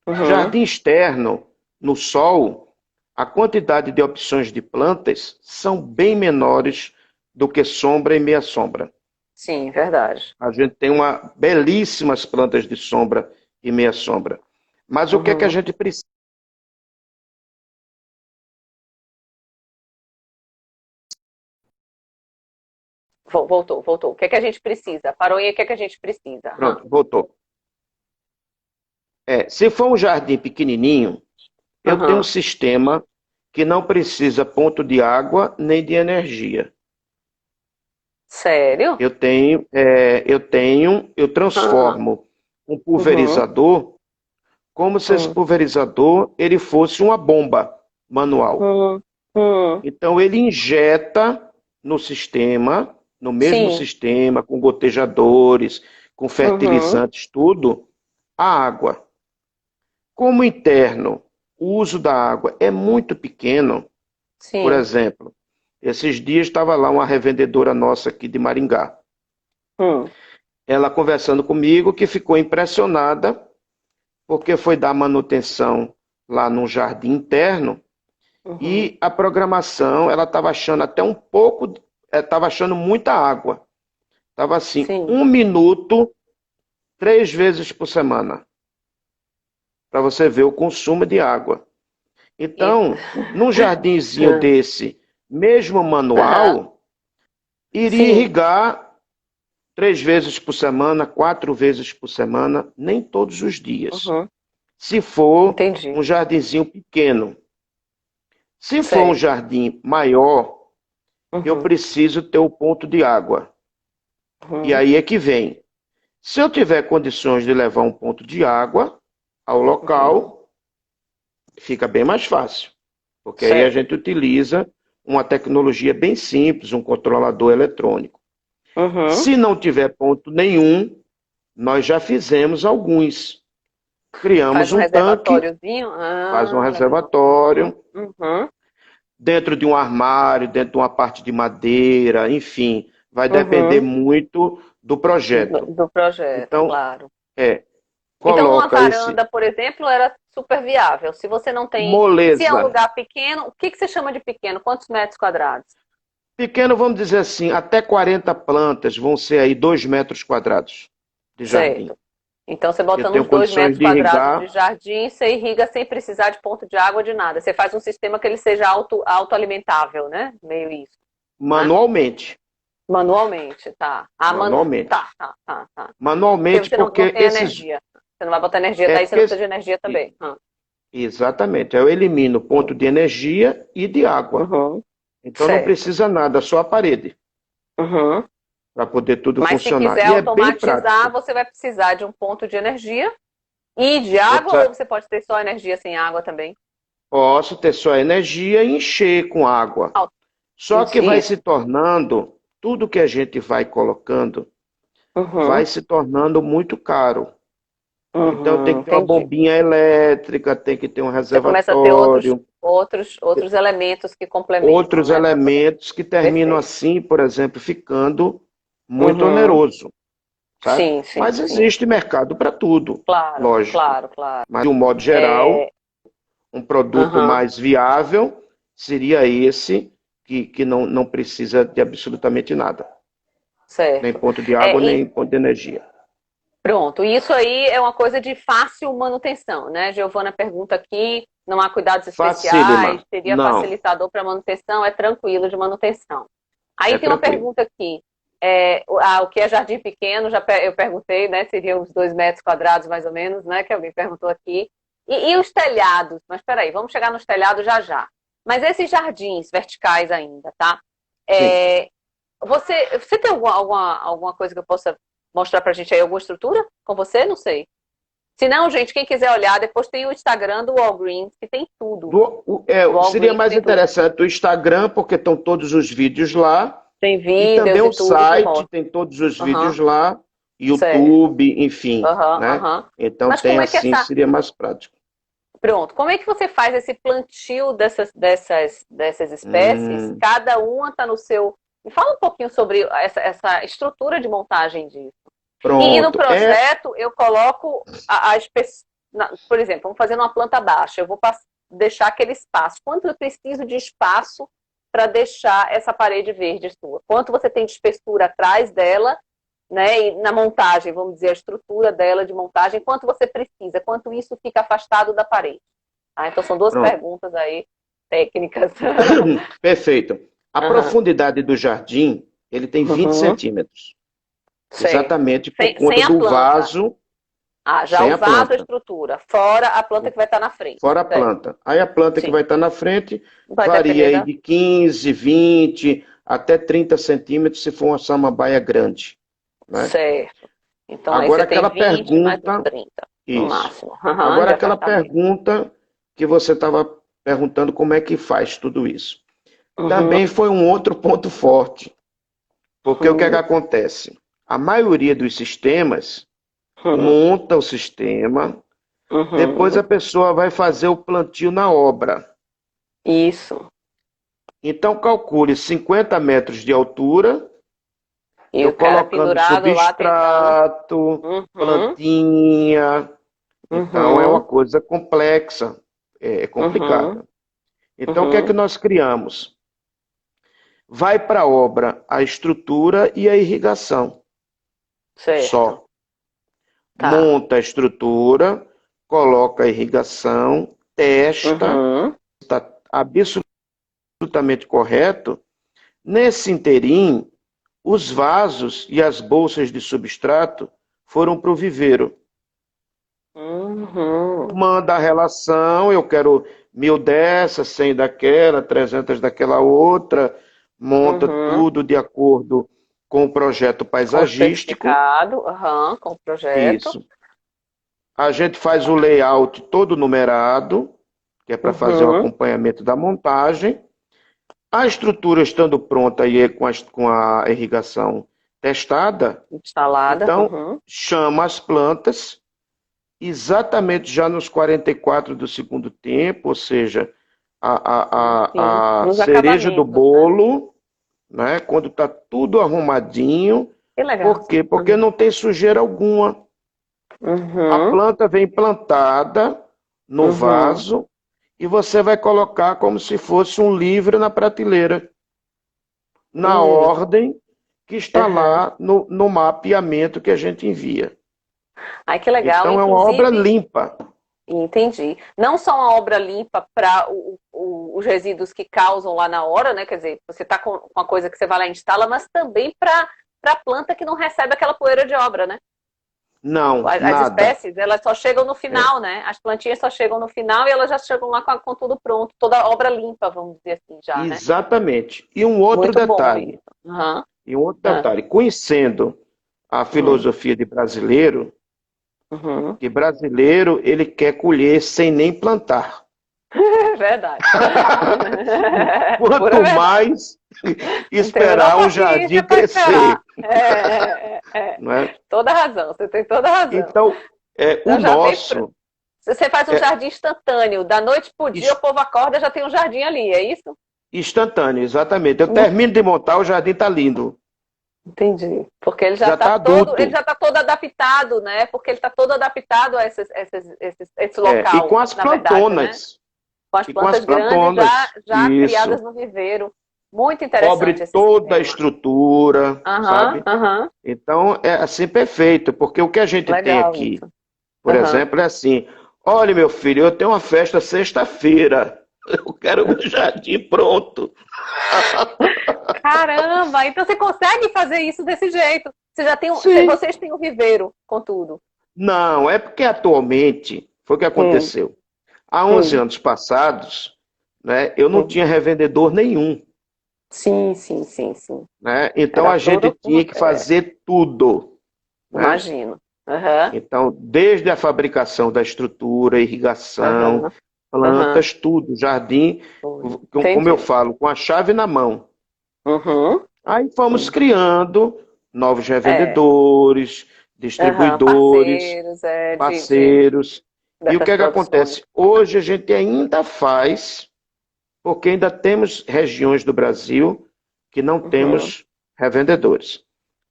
uhum. Jardim externo, no sol, a quantidade de opções de plantas são bem menores do que sombra e meia sombra. Sim, verdade. A gente tem uma belíssimas plantas de sombra e meia sombra. Mas o que a Uhum. gente precisa? Voltou, voltou. O que é que a gente precisa? Parou aí, o que é que a gente precisa? Aham. Pronto, voltou. Se for um jardim pequenininho, eu tenho um Aham. sistema que não precisa ponto de água nem de energia. Sério? Eu Aham. transformo um Uhum. pulverizador como se esse Uhum. pulverizador ele fosse uma bomba manual. Uhum. Uhum. Então ele injeta no sistema, no mesmo Sim. sistema, com gotejadores, com Uhum. fertilizantes, tudo, a água. Como interno, o uso da água é muito pequeno. Por Sim. exemplo, esses dias estava lá uma revendedora nossa aqui de Maringá. Hum. Ela conversando comigo que ficou impressionada porque foi dar manutenção lá no jardim interno Uhum. e a programação, ela estava achando até um pouco, estava achando muita água. Estava assim, Sim. 1 minuto, 3 vezes por semana, para você ver o consumo de água. E... Então, num jardinzinho Hum. desse, mesmo Aham. manual, iria Sim. irrigar 3 vezes por semana, 4 vezes por semana, nem todos os dias. Uhum. Se for Entendi. um jardinzinho pequeno. Se for um Sei. jardim maior, eu Uhum. preciso ter o ponto de água. E Uhum. aí é que vem. Se eu tiver condições de levar um ponto de água ao Uhum. local, fica bem mais fácil. Porque aí a Sei. gente utiliza uma tecnologia bem simples, um controlador eletrônico. Uhum. Se não tiver ponto nenhum, nós já fizemos alguns. Faz Criamos um um tanque, reservatóriozinho? faz um Ah, legal. Uhum. reservatório, Uhum. dentro de um armário, dentro de uma parte de madeira, enfim, vai depender Uhum. muito do projeto. Do projeto, Então, claro. é, Então, uma coloca esse varanda, por exemplo, era super viável. Se você não tem, se é um moleza. lugar pequeno, o que que você chama de pequeno? Quantos metros quadrados? Pequeno, vamos dizer assim, até 40 plantas vão ser aí 2 metros quadrados de jardim. Certo. Então, você Eu bota tenho nos 2 condições metros de quadrados de irrigar jardim, você irriga sem precisar de ponto de água, de nada. Você faz um sistema que ele seja autoalimentável, né? Meio isso, né? manualmente. Manualmente, tá. Manualmente. Tá. Porque Manualmente, você não porque tem esses. energia. Você não vai botar energia É daí, você porque. não precisa de energia também. Exatamente. Eu elimino ponto de energia e de água. Uhum. Então não Certo. precisa nada, só a parede, Uhum. para poder tudo Mas se funcionar. quiser E é bem automatizar, prático. você vai precisar de um ponto de energia e de água, ou Essa, você pode ter só energia sem água também? posso ter só energia e encher com água. Au- Só que vai se Isso. tornando, tudo que a gente vai colocando, vai Uhum. se tornando muito caro. Então tem que ter uma Entendi. bombinha elétrica, tem que ter um Você começa a ter reservatório, outros elementos que complementam, outros né? Para poder. elementos que terminam Perfeito. assim, por exemplo, ficando muito Uhum. oneroso, sabe? Mas Sim. existe mercado para tudo, Claro, lógico. claro, claro. Mas, de um modo geral, É, um produto aham, mais viável seria esse, que não precisa de absolutamente nada. Nem certo. ponto de água, É, e nem ponto de energia. pronto. E isso aí é uma coisa de fácil manutenção, né? Giovana pergunta aqui, não há cuidados especiais, Facílima. seria Não, facilitador para manutenção, é tranquilo de manutenção. é Aí tem uma tranquilo. pergunta aqui. O que é jardim pequeno? Eu perguntei, né? Seria uns 2 metros quadrados, mais ou menos, né? Que alguém perguntou aqui. E os telhados? Mas peraí, vamos chegar nos telhados já já. Mas esses jardins verticais ainda, tá? Sim. É, você tem alguma coisa que eu possa mostrar pra gente aí? Alguma estrutura com você? Não sei. Se não, gente, quem quiser olhar, depois tem o Instagram do Walgreens, que tem tudo. O Seria Walgreens mais tem tudo. interessante o Instagram, porque estão todos os vídeos lá. Tem E também vídeos e o tudo que site, mostra. tem todos os vídeos Aham, lá. certo. YouTube, enfim, né? Aham. Então Mas tem como é que assim, essa. seria mais prático. Pronto, como é que você faz esse plantio dessas espécies? Hum, Cada uma está no seu. Me fala um pouquinho sobre essa estrutura de montagem disso. E no pronto. projeto eu coloco por exemplo, vamos fazer uma planta baixa, eu vou deixar aquele espaço. Quanto eu preciso de espaço para deixar essa parede verde sua? Quanto você tem de espessura atrás dela, né? E na montagem, vamos dizer, a estrutura dela de montagem, quanto você precisa, quanto isso fica afastado da parede. Tá? Então são duas Pronto. perguntas aí técnicas. Perfeito. A Aham. profundidade do jardim, ele tem 20 Uhum. centímetros. Certo. Exatamente por conta Sem a do planta. vaso, Ah, já sem o a vaso, a planta. estrutura, fora a planta que vai estar na frente. Fora a Certo. planta. Aí a planta que Sim. vai estar na frente Vai varia depender aí da. de 15, 20, até 30 centímetros se for uma samambaia grande, né? Certo. Então aí Agora você tem aquela 20 mais os pergunta, 30 no isso. máximo. Aham, Agora de aquela afastamento. pergunta que você estava perguntando como é que faz tudo isso. Uhum, Também foi um outro ponto forte, porque o que é que uhum, acontece? A maioria dos sistemas uhum, monta o sistema, depois uhum. a pessoa vai fazer o plantio na obra. Isso. Então calcule 50 metros de altura, E eu o cara colocando pendurado lá tentando. substrato, Uhum, plantinha. Então é uma uhum, coisa complexa, é uhum, complicada. Então o que é que uhum. nós criamos? Vai para a obra a estrutura e a irrigação. Certo. Só. Tá. Monta a estrutura, coloca a irrigação, testa, Uhum. está absolutamente correto. Nesse interim, os vasos e as bolsas de substrato foram para o viveiro. Uhum. Manda a relação, eu quero 1.000 dessa, 100 daquela, 300 daquela outra, monta Uhum. tudo de acordo com o projeto Com paisagístico. especificado, aham, com o projeto. Isso. A gente faz o layout todo numerado, que é para fazer o Uhum. acompanhamento da montagem. A estrutura estando pronta e com a irrigação testada, Instalada. então Uhum. chama as plantas exatamente já nos 44 do segundo tempo, ou seja, Sim. a Nos cereja do acabamentos, né? bolo, né, quando está tudo arrumadinho, Que legal. Por quê? Porque não tem sujeira alguma. A planta vem plantada no vaso e você vai colocar como se fosse um livro na prateleira, na ordem que está lá no mapeamento que a gente envia. Ai, que legal. Então é uma obra limpa. Entendi. Não só uma obra limpa para os resíduos que causam lá na hora, né? Quer dizer, você está com uma coisa que você vai lá e instala, mas também para a planta que não recebe aquela poeira de obra, né? Não, As nada. espécies, elas só chegam no final, né? As plantinhas só chegam no final e elas já chegam lá com tudo pronto, toda a obra limpa, vamos dizer assim, já, né? Exatamente. E um outro Muito bom detalhe. isso. Uhum. E um outro detalhe. Conhecendo a filosofia de brasileiro, que brasileiro ele quer colher sem nem plantar. É verdade. Quanto mais esperar o jardim crescer. Não é? Toda razão, você tem toda razão. Então, o nosso... Você faz um jardim instantâneo, da noite pro dia o povo acorda já tem um jardim ali, é isso? Instantâneo, exatamente. Eu termino de montar, o jardim tá lindo. Entendi. Porque ele Já tá adulto. ele já está todo adaptado, né? Porque ele está todo adaptado a esse local. E com as plantonas. Com as plantas grandes já criadas no viveiro. Muito interessante. Cobre toda a estrutura, sabe? Então, é assim perfeito, porque o que a gente tem aqui, por exemplo, é assim, olha, meu filho, eu tenho uma festa sexta-feira, eu quero meu jardim pronto. Caramba, então você consegue fazer isso desse jeito. Você já tem vocês têm um viveiro com tudo. Não, é porque atualmente, foi o que aconteceu. Há 11 anos passados, né, eu não tinha revendedor nenhum. Sim. Né? Então Era a gente tinha que fazer tudo. Né? Imagino. Então, desde a fabricação da estrutura, irrigação, plantas, tudo, jardim, como eu falo, com a chave na mão. Aí fomos criando novos revendedores, distribuidores, parceiros. E o que é que acontece? Hoje a gente ainda faz, porque ainda temos regiões do Brasil que não temos revendedores.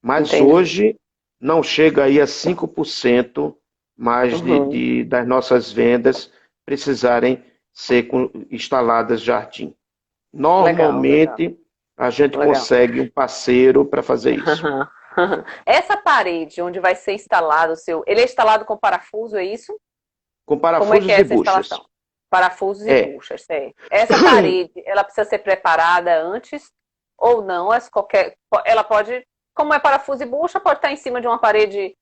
Mas hoje não chega aí a 5% mais das nossas vendas precisarem ser instaladas jardim. Normalmente a gente consegue um parceiro para fazer isso. Essa parede onde vai ser instalado o seu... Ele é instalado com parafuso, é isso? Com parafusos e buchas. Parafusos e buchas, certo. Essa parede, ela precisa ser preparada antes ou não? Ela pode, como é parafuso e bucha, pode estar em cima de uma parede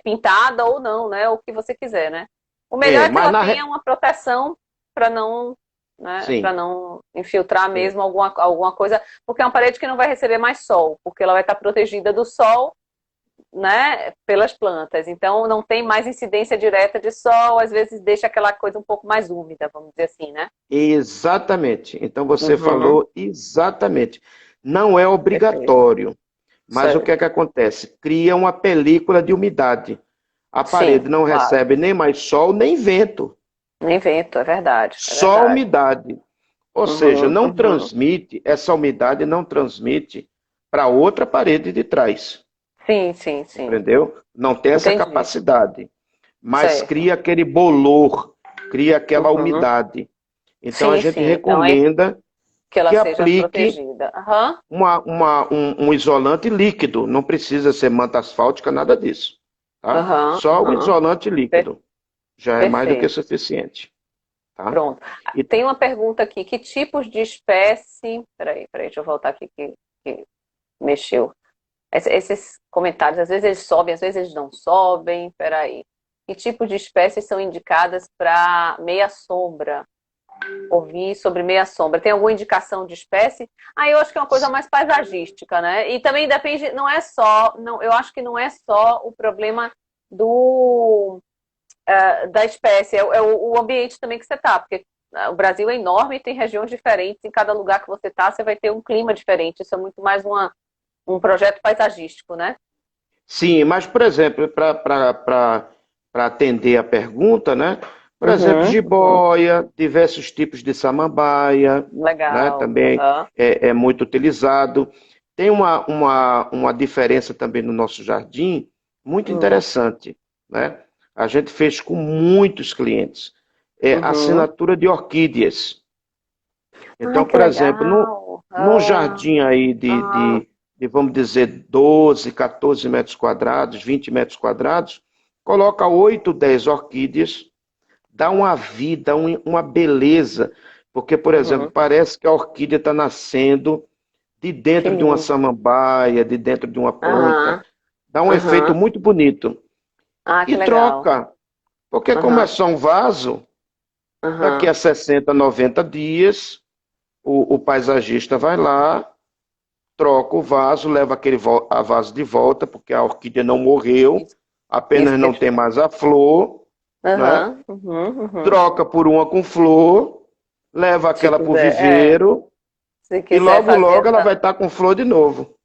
pintada ou não, né? O que você quiser, né? O melhor é que ela tenha uma proteção para não, né? Para não infiltrar mesmo alguma coisa, porque é uma parede que não vai receber mais sol, porque ela vai estar protegida do sol, né, pelas plantas. Então não tem mais incidência direta de sol, às vezes deixa aquela coisa um pouco mais úmida, vamos dizer assim, né? Exatamente. Então você falou exatamente. Não é obrigatório, mas o que é que acontece? Cria uma película de umidade. A parede não recebe nem mais sol, nem vento. Nem vento, é verdade. Só umidade. Ou seja, não transmite, essa umidade não transmite para outra parede de trás. Sim. Entendeu? Não tem essa capacidade. Mas cria aquele bolor, cria aquela umidade. Então a gente recomenda que ela seja aplique protegida. um isolante líquido. Não precisa ser manta asfáltica, nada disso. Tá? Só o isolante líquido. Já é mais do que suficiente. Tá? Pronto. E tem uma pergunta aqui. Que tipos de espécie... Peraí, deixa eu voltar aqui que mexeu. Esses comentários, às vezes eles sobem, às vezes eles não sobem. Peraí. Que tipo de espécies são indicadas para meia sombra? Ouvi sobre meia sombra. Tem alguma indicação de espécie? Eu acho que é uma coisa mais paisagística, né? E também depende, não é só... eu acho que não é só o problema da espécie, é o ambiente também que você está, porque o Brasil é enorme e tem regiões diferentes, em cada lugar que você está, você vai ter um clima diferente, isso é muito mais um projeto paisagístico, né? Sim, mas, por exemplo, para atender a pergunta, né? Por exemplo, jiboia, diversos tipos de samambaia, legal, né? Também é muito utilizado. tem uma diferença também no nosso jardim muito Hum, interessante, né? A gente fez com muitos clientes. É a uhum. assinatura de orquídeas. Ai, Então, que por exemplo, legal. num Ah, jardim aí ah, vamos dizer, 12, 14 metros quadrados, 20 metros quadrados, coloca 8, 10 orquídeas, dá uma vida, uma beleza, porque, por exemplo, uhum. parece que a orquídea está nascendo de Que dentro de uma lindo. samambaia, de dentro de uma planta. Aham, Dá um efeito aham. muito bonito. Ah, que E legal. troca, porque como é Aham, só um vaso, daqui aham. a 60, 90 dias, o paisagista vai lá, troca o vaso, leva aquele a vaso de volta, porque a orquídea não morreu, Isso, isso apenas que eu não te tem pergunto. mais a flor, né? Aham, uhum, uhum. Troca por uma com flor, leva Se aquela para o quiser, viveiro se e quiser logo, fazer logo ela essa. vai estar com flor de novo,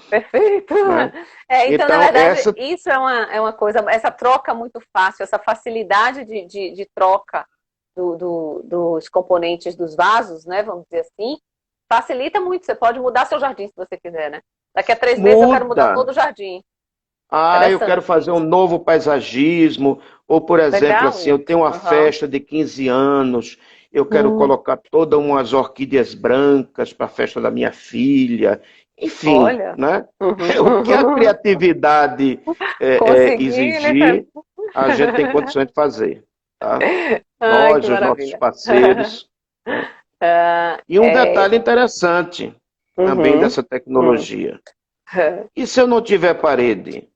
Perfeito. né? Então, na Então, verdade, essa isso é uma coisa, essa troca muito fácil, essa facilidade de troca dos componentes dos vasos, né? Vamos dizer assim, facilita muito. Você pode mudar seu jardim se você quiser, né? Daqui a 3 meses eu quero mudar muda. todo o jardim. Ah, eu quero Interessante fazer um isso. novo paisagismo, ou, por exemplo, Legal assim, eu isso. tenho uma Aham. festa de 15 anos, eu quero Hum, colocar todas umas orquídeas brancas para a festa da minha filha. Enfim, olha. né? O que a Uhum. criatividade Consegui, né? exigir, a gente tem condições de fazer, tá? Ai, que Nós, os nossos maravilha. parceiros, né? Ah, E um detalhe interessante também uhum. dessa Hum. tecnologia. E se eu não tiver parede?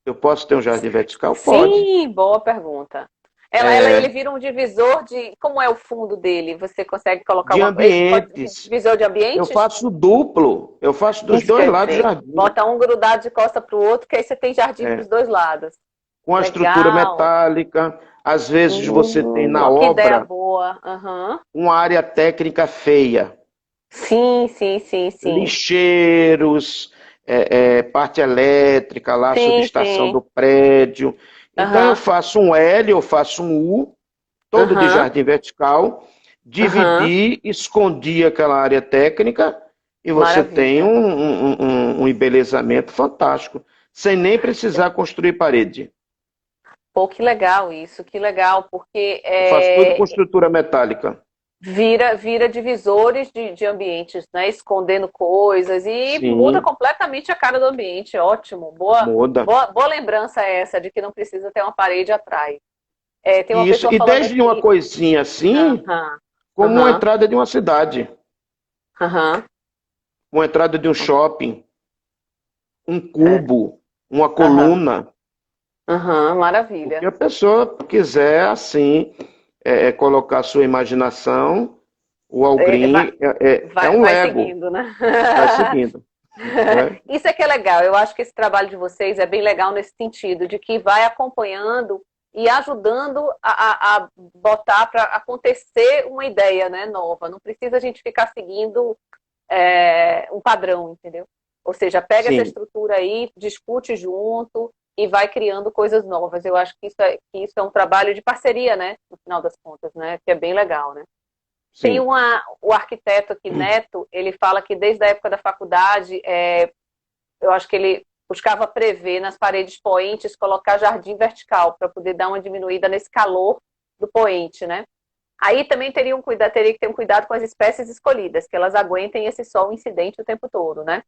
Eu posso ter um jardim vertical? Pode. Sim, boa pergunta. Ele É, vira um divisor de. Como é o fundo dele? Você consegue colocar de uma. Ele pode ambientes. divisor de Eu ambientes? faço duplo. Eu faço dos Isso que eu dois ia lados do dizer. jardim. Bota um grudado de costa para o outro, que aí você tem jardim para os É, dois lados. com a estrutura Legal. metálica. Às vezes você tem na Ó, que ideia obra boa. Aham. uma área técnica feia. Sim, sim, sim, sim. Lixeiros, parte elétrica, lá, Sim, subestação sim. do prédio. Então eu Aham, faço um L, eu faço um U, todo de aham, jardim vertical, aham. dividi, escondi aquela área técnica e você tem Maravilha. um embelezamento fantástico, sem nem precisar construir parede. Pô, que legal isso, que legal, porque Eu faço tudo com estrutura metálica. vira divisores de ambientes, né? Escondendo coisas e muda Sim, completamente a cara do ambiente. Ótimo, boa, muda. boa, boa lembrança essa de que não precisa ter uma parede atrás. É, tem uma Isso, pessoa e falando desde uma aqui. coisinha assim, Aham, como uma aham, entrada de uma cidade, aham. uma entrada de um shopping, um É, cubo, uma aham, coluna. aham, O que maravilha. a pessoa quiser, assim, colocar sua imaginação, o É, vai, Algreen é um vai Lego, seguindo, né? vai seguindo, né? Isso é que é legal. Eu acho que esse trabalho de vocês é bem legal nesse sentido, de que vai acompanhando e ajudando a botar para acontecer uma ideia, né, nova. Não precisa a gente ficar seguindo um padrão, entendeu? Ou seja, pega essa Sim, estrutura aí, discute junto e vai criando coisas novas. Eu acho que isso é um trabalho de parceria, né, no final das contas, né, que é bem legal, né? Tem sim. o arquiteto aqui, Neto, ele fala que desde a época da faculdade, eu acho que ele buscava prever nas paredes poentes, colocar jardim vertical, para poder dar uma diminuída nesse calor do poente, né? Aí também teria que ter um cuidado com as espécies escolhidas, que elas aguentem esse sol incidente o tempo todo, né?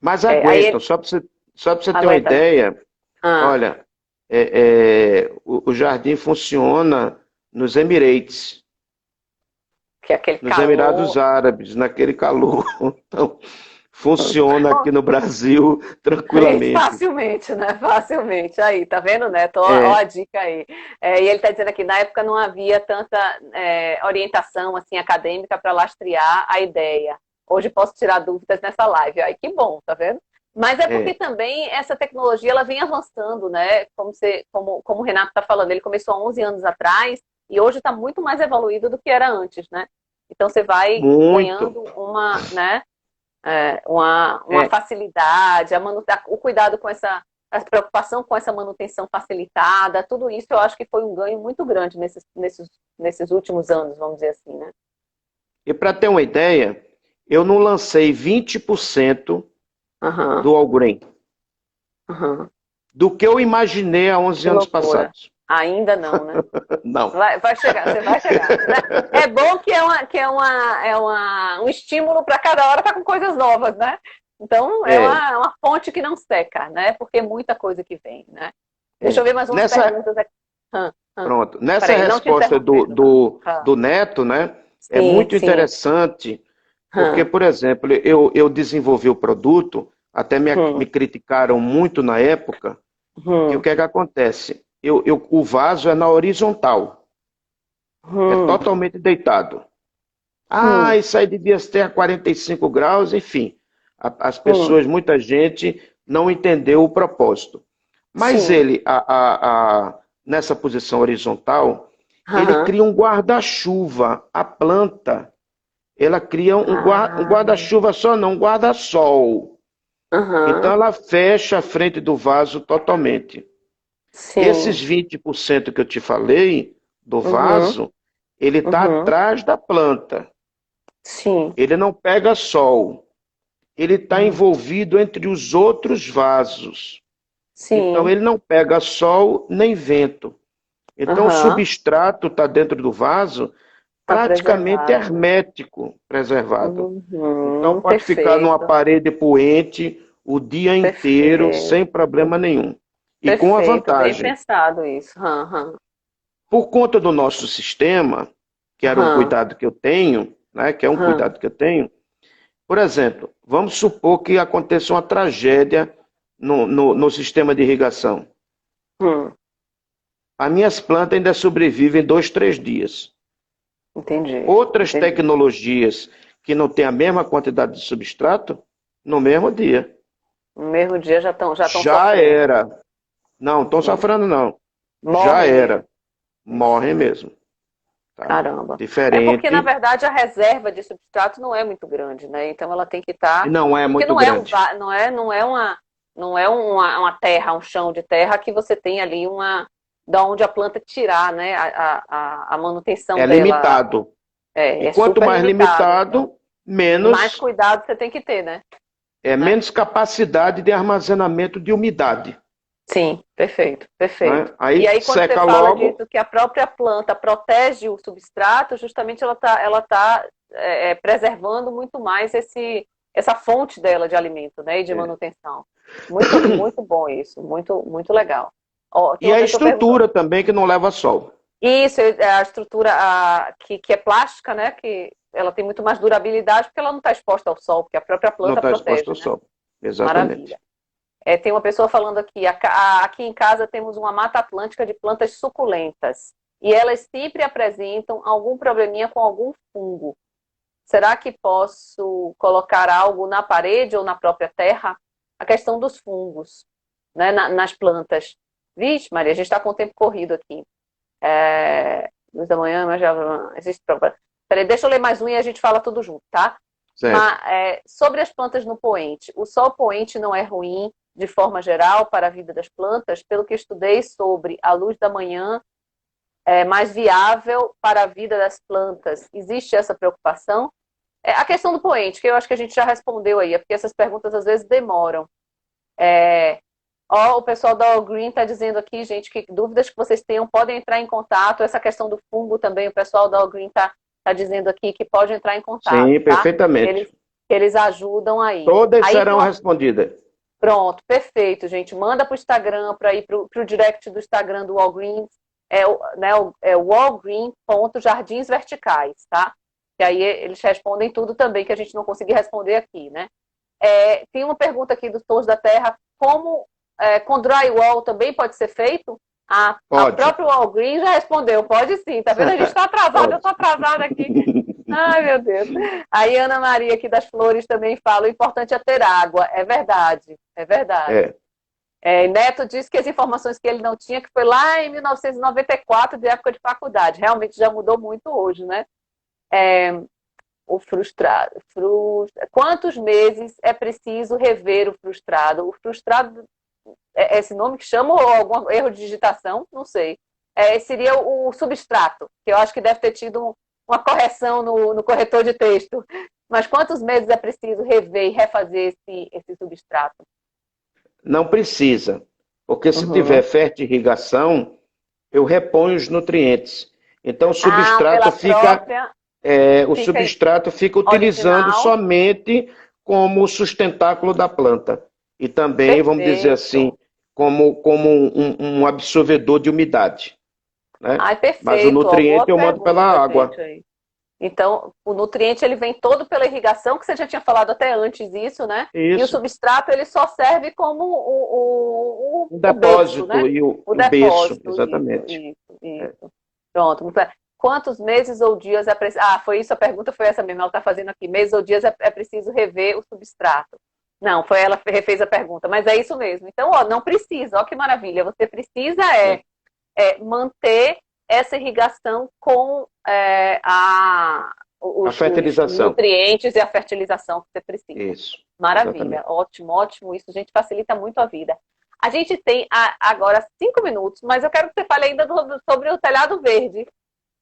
Mas Aí aguentam, ele só para você ter uma aguenta, né? ideia, Ah, olha, o jardim funciona nos Emirates, que é aquele nos Emirados calor. Árabes, naquele calor. Então, funciona aqui no Brasil tranquilamente. Facilmente, né? Facilmente. Aí, tá vendo, Neto? Ó É, a dica aí. E ele está dizendo aqui, na época não havia tanta orientação assim acadêmica para lastrear a ideia. Hoje posso tirar dúvidas nessa live. Aí, que bom, tá vendo? Mas é porque é, também essa tecnologia ela vem avançando, né? Como o Renato está falando, ele começou há 11 anos atrás e hoje está muito mais evoluído do que era antes, né? Então você vai muito. ganhando né? Uma É, facilidade, o cuidado com a preocupação com essa manutenção facilitada, tudo isso eu acho que foi um ganho muito grande nesses últimos anos, vamos dizer assim, né? e para ter uma ideia, eu não lancei 20% Aham, do All Green, aham. do que eu imaginei há 11 Que anos loucura. passados. Ainda não, né? Não. Vai chegar, você vai chegar. Né? É bom que um estímulo para cada hora estar com coisas novas, né? Então, é É, uma fonte que não seca, né? Porque é muita coisa que vem, né? Deixa é. eu ver mais umas Nessa, perguntas aqui. Hã, hã. pronto. Nessa Peraí, não te resposta interrompendo. do Neto, né, é Sim, muito sim. interessante, porque, Hã, por exemplo, eu desenvolvi o produto, até me hum, criticaram muito na época, e o hum, que é que acontece? O vaso é na horizontal, é hum, totalmente deitado. Ah, hum, isso aí devia ter a 45 graus, enfim. As hum. pessoas, muita gente não entendeu o propósito. Mas Sim. ele, nessa posição horizontal, ele Aham. cria um guarda-chuva. A planta, ela cria um Ah, guarda-chuva só, não, um guarda-sol. Então aham. ela fecha a frente do vaso totalmente. Esses Sim. 20% que eu te falei do Uhum, vaso, ele está uhum. atrás da planta. Sim. Ele não pega sol. Ele está Hum. envolvido entre os outros vasos. Então Sim. ele não pega sol nem vento. Então o Aham. substrato está dentro do vaso Tá praticamente preservado, né? hermético, preservado. Então Uhum. pode ficar numa Perfeito. parede poente o dia inteiro sem Perfeito. problema nenhum. E com a Perfeito. Bem vantagem, pensado isso. Aham. por conta do nosso sistema, que era um Aham. cuidado que eu tenho, né, que é um Aham. cuidado que eu tenho, por exemplo, vamos supor que aconteça uma tragédia no sistema de irrigação. Hum. As minhas plantas ainda sobrevivem 2, 3 dias. Entendi. Outras Entendi. tecnologias que não têm a mesma quantidade de substrato, no mesmo dia. No mesmo dia já estão Já sofrendo. era. Não, estão Uhum. sofrendo não. Já Morrem mesmo. era. Morrem mesmo. Tá? Caramba. É porque, na Diferente. verdade, a reserva de substrato não é muito grande, né? Então ela tem que E estar. não é Porque muito não é um grande. va- não é uma terra, um chão de terra que você tem ali da onde a planta tirar, né? A manutenção É dela limitado. E é quanto super mais limitado. limitado, Mais menos cuidado você tem que ter, né? é Né? menos capacidade de armazenamento de umidade. Sim, perfeito, perfeito. Né? E Aí aí, quando você seca fala logo. disso, que a própria planta protege o substrato, justamente ela tá preservando muito mais essa fonte dela de alimento, né, e de É. manutenção. Muito, muito bom isso, muito, muito legal. Ó, tem E uma a pessoa perguntando. estrutura também que não leva sol. Isso, é a estrutura que é plástica, né, que ela tem muito mais durabilidade porque ela não está exposta ao sol, porque a própria Não planta está exposto protege, ao né? sol. Exatamente. Maravilha. Tem uma pessoa falando aqui, aqui em casa temos uma mata atlântica de plantas suculentas e elas sempre apresentam algum probleminha com algum fungo. Será que posso colocar algo na parede ou na própria terra? A questão dos fungos, né, nas plantas. Vixe, Maria, a gente está com o tempo corrido aqui. Luz da manhã, mas já existe problema. Peraí, deixa eu ler mais um e a gente fala tudo junto, tá? Certo. Sobre as plantas no poente, o sol poente não é ruim de forma geral para a vida das plantas? Pelo que estudei sobre a luz da manhã, é mais viável para a vida das plantas. Existe essa preocupação? A questão do poente, que eu acho que a gente já respondeu aí, é porque essas perguntas às vezes demoram. O pessoal da All Green está dizendo aqui, gente, que dúvidas que vocês tenham podem entrar em contato. Essa questão do fungo também, o pessoal da All Green tá dizendo aqui que pode entrar em contato, Sim, tá? perfeitamente. Eles ajudam aí. Todas Aí tem serão uma. respondidas. Pronto, perfeito, gente. Manda para o Instagram, para ir para o direct do Instagram do Walgreens, walgreen.jardins verticais, tá? Que aí eles respondem tudo também que a gente não conseguir responder aqui, né? Tem uma pergunta aqui dos Tons da Terra, como com drywall também pode ser feito? A Pode. própria Walgreens já respondeu, pode sim, tá vendo? A gente está atrasado, eu Pode. estou atrasada aqui. Ai, meu Deus. Aí Ana Maria aqui das Flores também fala, o importante é ter água. É verdade, é verdade. É. Neto disse que as informações que ele não tinha, que foi lá em 1994, de época de faculdade. Realmente já mudou muito hoje, né? O frustrado. Quantos meses é preciso rever o frustrado? O frustrado é esse nome que chama ou algum erro de digitação? Não sei. Seria o substrato, que eu acho que deve ter tido uma correção no corretor de texto. Mas quantos meses é preciso rever e refazer esse substrato? Não precisa, porque se tiver Uhum. fertirrigação, eu reponho os nutrientes. Então Ah, pela própria o fica substrato fica utilizando original. somente como sustentáculo da planta. E também, vamos dizer assim, Perfeito. como um absorvedor de umidade, né? Ai, Mas o perfeito. Ó, boa nutriente eu mando pela pergunta, água. gente, aí. Então, o nutriente ele vem todo pela irrigação, que você já tinha falado até antes isso, né? E o Isso. substrato ele só serve como Um o berço, né? depósito e O o berço, depósito, exatamente. É. isso. Pronto. Muito bem. Quantos meses ou dias é preciso... Ah, foi isso, a pergunta foi essa mesmo, ela está fazendo aqui. Meses ou dias é preciso rever o substrato. Não, foi ela que refez a pergunta, mas é isso mesmo. Então, ó, não precisa, ó que maravilha. Você precisa É. manter essa irrigação com A os fertilização. nutrientes e a fertilização que você precisa. Isso, Maravilha, exatamente. ótimo, ótimo. Isso, a gente facilita muito a vida. A gente tem agora 5 minutos, mas eu quero que você fale ainda sobre o telhado verde.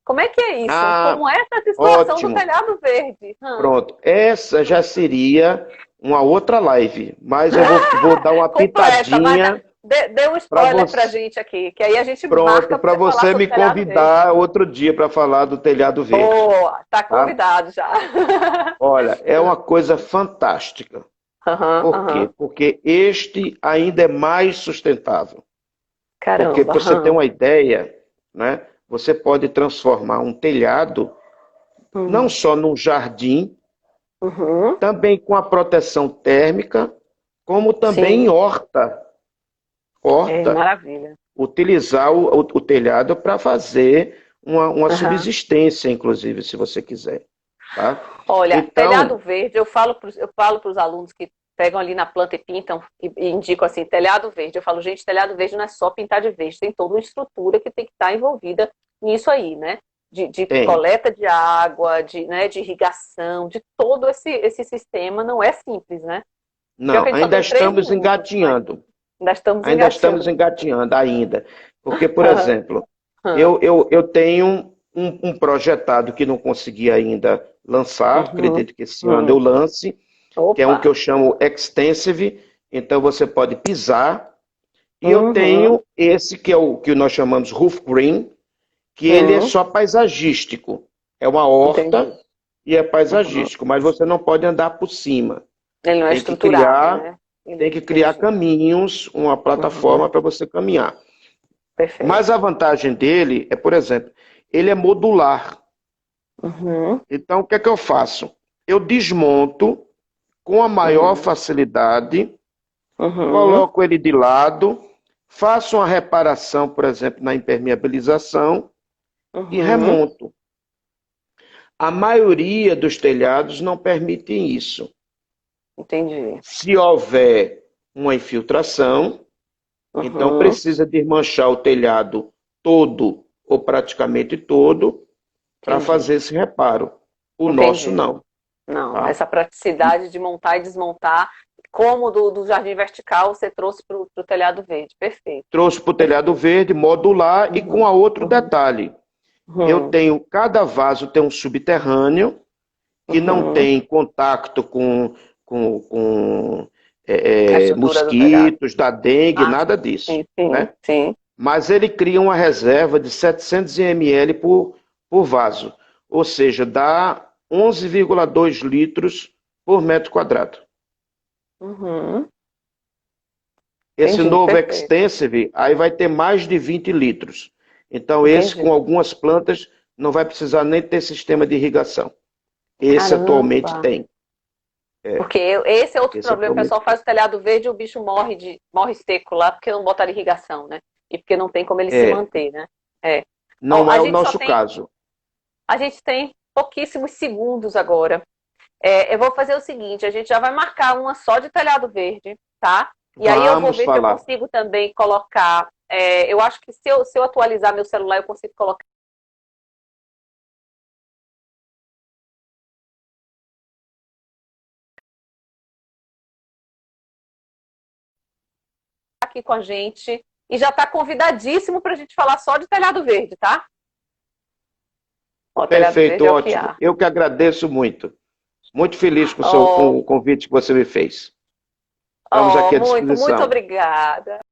Como é que é isso? Ah, Como é essa situação do ótimo. telhado verde? Pronto. Essa já seria uma outra live, mas eu vou dar uma Completa, mas pitadinha dê um para spoiler pra você. gente aqui, que aí a gente Pronto, marca para para você falar você sobre me o telhado verde. convidar outro dia para falar do telhado verde, Boa, tá tá? convidado já. Olha, é uma coisa fantástica. Aham, Por quê? aham. Porque este ainda é mais sustentável. Porque, Caramba, para você ter aham. uma ideia, né, você pode transformar um telhado não Hum, só num jardim, uhum. também com a proteção térmica, como também em Sim, horta. é Horta, maravilha. utilizar o telhado para fazer uma Aham. subsistência, inclusive, se você quiser. Tá? Olha, telhado Então, verde, eu falo para os alunos que pegam ali na planta e pintam e indicam assim, telhado verde. Eu falo, gente, telhado verde não é só pintar de verde, tem toda uma estrutura que tem que estar envolvida nisso aí, né? De tem. coleta de água, né, de irrigação, de todo esse sistema, não é simples, né? Pior que Não, a gente só ainda tem três estamos minutos, mas engatinhando. ainda estamos Ainda estamos engateando. engatinhando ainda. Porque, por exemplo, Aham. eu tenho um projetado que não consegui ainda lançar, Uhum. acredito que esse ano eu Uhum. lance, que é um que Opa! eu chamo Extensive, então você pode pisar. E eu Uhum. tenho esse que é o que nós chamamos Roof Green, que ele é Uhum. só paisagístico. É uma Entendi. horta e é Uhum. paisagístico, mas você não pode andar por cima. Ele não é Tem que estruturado, criar, né? tem que criar Entendi. caminhos, uma Uhum. plataforma para você caminhar. Mas Perfeito. a vantagem dele é, por exemplo, ele é modular. Uhum. Então, o que é que eu faço? Eu desmonto com a maior Uhum. facilidade, Uhum. coloco ele de lado, faço uma reparação, por exemplo, na impermeabilização e Uhum. remonto. A maioria dos telhados não permitem isso. Entendi. Se houver uma infiltração, então Uhum. precisa desmanchar o telhado todo ou praticamente todo para Entendi. fazer esse reparo. O nosso Entendi. não, Não, tá? essa praticidade de montar e desmontar, como do jardim vertical, você trouxe para o telhado verde. Perfeito. Trouxe para o telhado Perfeito. verde, modular e com Uhum. a outro Uhum. detalhe. Eu Uhum. tenho, cada vaso tem um subterrâneo que não Uhum. tem contato com A estrutura do telhado. mosquitos, da dengue, Ah, nada disso, sim, sim, né? sim. Mas ele cria uma reserva de 700 ml por vaso, ou seja, dá 11,2 litros por metro quadrado. Uhum. Esse Entendi, novo perfeito. Extensive, aí vai ter mais de 20 litros. Então, esse Entendi. com algumas plantas não vai precisar nem ter sistema de irrigação. Esse atualmente Caramba. tem. É, Porque esse é outro esse problema. O atualmente pessoal tem. faz o telhado verde e o bicho morre seco lá porque não botaram irrigação, né? E porque não tem como ele se É, manter, né? É. Ó, não é o nosso caso. a gente tem pouquíssimos segundos agora. Eu vou fazer o seguinte, a gente já vai marcar uma só de telhado verde, tá? E aí eu vou Vamos ver se eu falar. consigo também colocar. Eu acho que se eu atualizar meu celular, eu consigo colocar aqui com a gente. E já está convidadíssimo para a gente falar só de telhado verde, tá? Ó, telhado Perfeito, verde é o que ótimo. há. Eu que agradeço muito. Muito feliz com Oh, o convite que você me fez. Estamos aqui à muito disposição. obrigada.